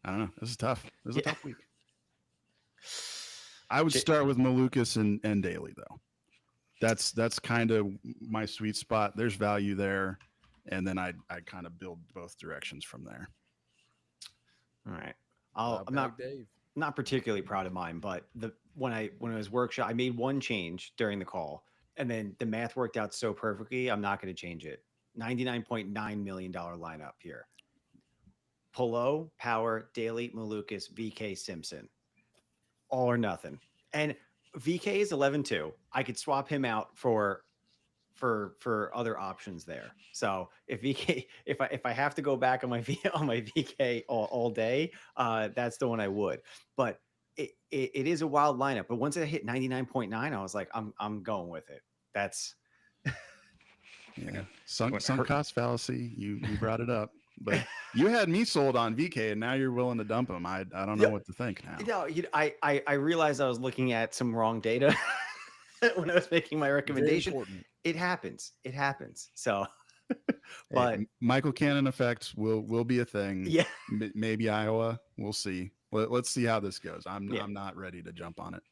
don't know. This is tough. This is a tough week. I would start with Malukas and Daly though. That's kind of my sweet spot. There's value there, and then I kind of build both directions from there. All right. I'm not particularly proud of mine, but when I was workshop, I made one change during the call, and then the math worked out so perfectly. I'm not going to change it. $99.9 million lineup here. Polo, Power, Daly, Malukas, VK, Simpson. All or nothing. And VK is 11-2. I could swap him out for other options there. So if VK, if I have to go back on my VK all day, that's the one I would. But it is a wild lineup. But once it hit 99.9, I was like, I'm going with it. That's yeah. Sunk cost fallacy. You brought it up. But you had me sold on VK, and now you're willing to dump him. I don't know what to think now. No, I realized I was looking at some wrong data when I was making my recommendation. It happens. So, but Michael Cannon effect will be a thing. Yeah, maybe Iowa. We'll see. Let's see how this goes. I'm not ready to jump on it.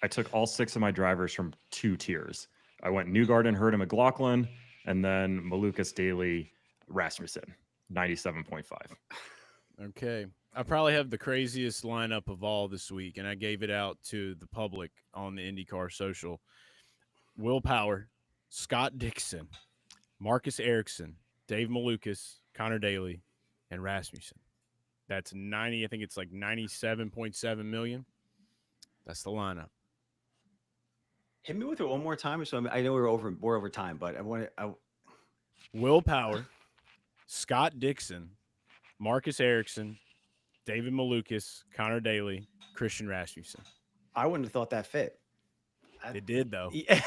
I took all 6 of my drivers from 2 tiers. I went Newgarden, Hurd, and McLaughlin, and then Malukas, Daly, Rasmussen, 97.5. Okay. I probably have the craziest lineup of all this week, and I gave it out to the public on the IndyCar social. Will Power, Scott Dixon, Marcus Ericsson, Dave Malukas, Connor Daly, and Rasmussen. That's 90. I think it's like 97.7 million. That's the lineup. Hit me with it one more time. So I know we're over time, but I want to. Will Power, Scott Dixon, Marcus Ericsson, David Malukas, Connor Daly, Christian Rasmussen. I wouldn't have thought that fit. It did though. Yeah,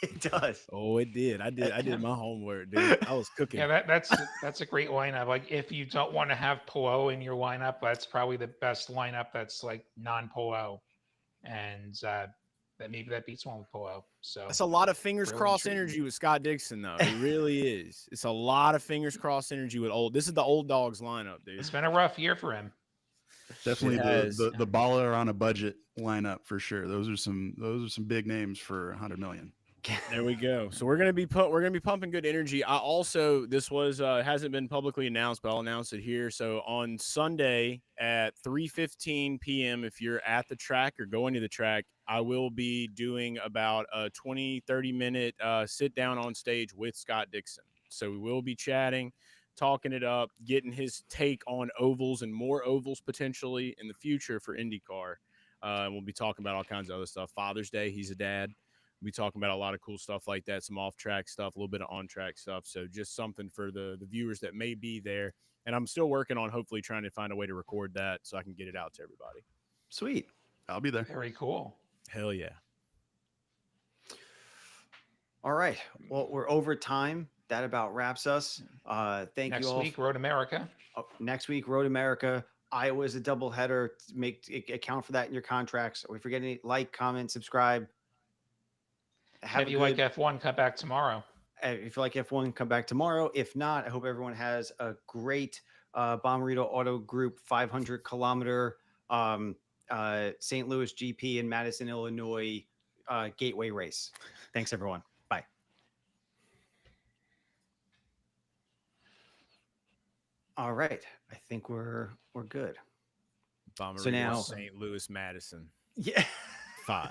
it does. Oh, it did. I did my homework, dude. I was cooking. Yeah, that's a great lineup. Like if you don't want to have Polo in your lineup, that's probably the best lineup that's like non-Polo, and that beats one with Polo. So that's a lot of fingers really crossed intriguing. energy with Scott Dixon, though. It really is. It's a lot of fingers crossed energy with old. This is the old dogs lineup, dude. It's been a rough year for him. Definitely the baller on a budget lineup for sure. Those are some big names for 100 million. There we go. So we're gonna be pumping good energy. I also this was hasn't been publicly announced, but I'll announce it here. So on Sunday at 3:15 p.m., if you're at the track or going to the track, I will be doing about a 20-30 minute sit down on stage with Scott Dixon. So we will be chatting, talking it up, getting his take on ovals and more ovals potentially in the future for IndyCar. We'll be talking about all kinds of other stuff. Father's Day, he's a dad. We'll be talking about a lot of cool stuff like that, some off-track stuff, a little bit of on-track stuff. So just something for the viewers that may be there. And I'm still working on hopefully trying to find a way to record that so I can get it out to everybody. Sweet. I'll be there. Very cool. Hell yeah. All right. Well, we're over time. That about wraps us. Thank you all. Next week, Road America. Next week, Road America. Iowa is a doubleheader. Account for that in your contracts. We forget any comment, subscribe. If you like F1, come back tomorrow. If you like F1, come back tomorrow. If not, I hope everyone has a great Bommarito Auto Group 500-kilometer St. Louis GP in Madison, Illinois gateway race. Thanks, everyone. Bye. All right. I think we're good. Bommarito, So now St. Louis, Madison. Yeah. 5.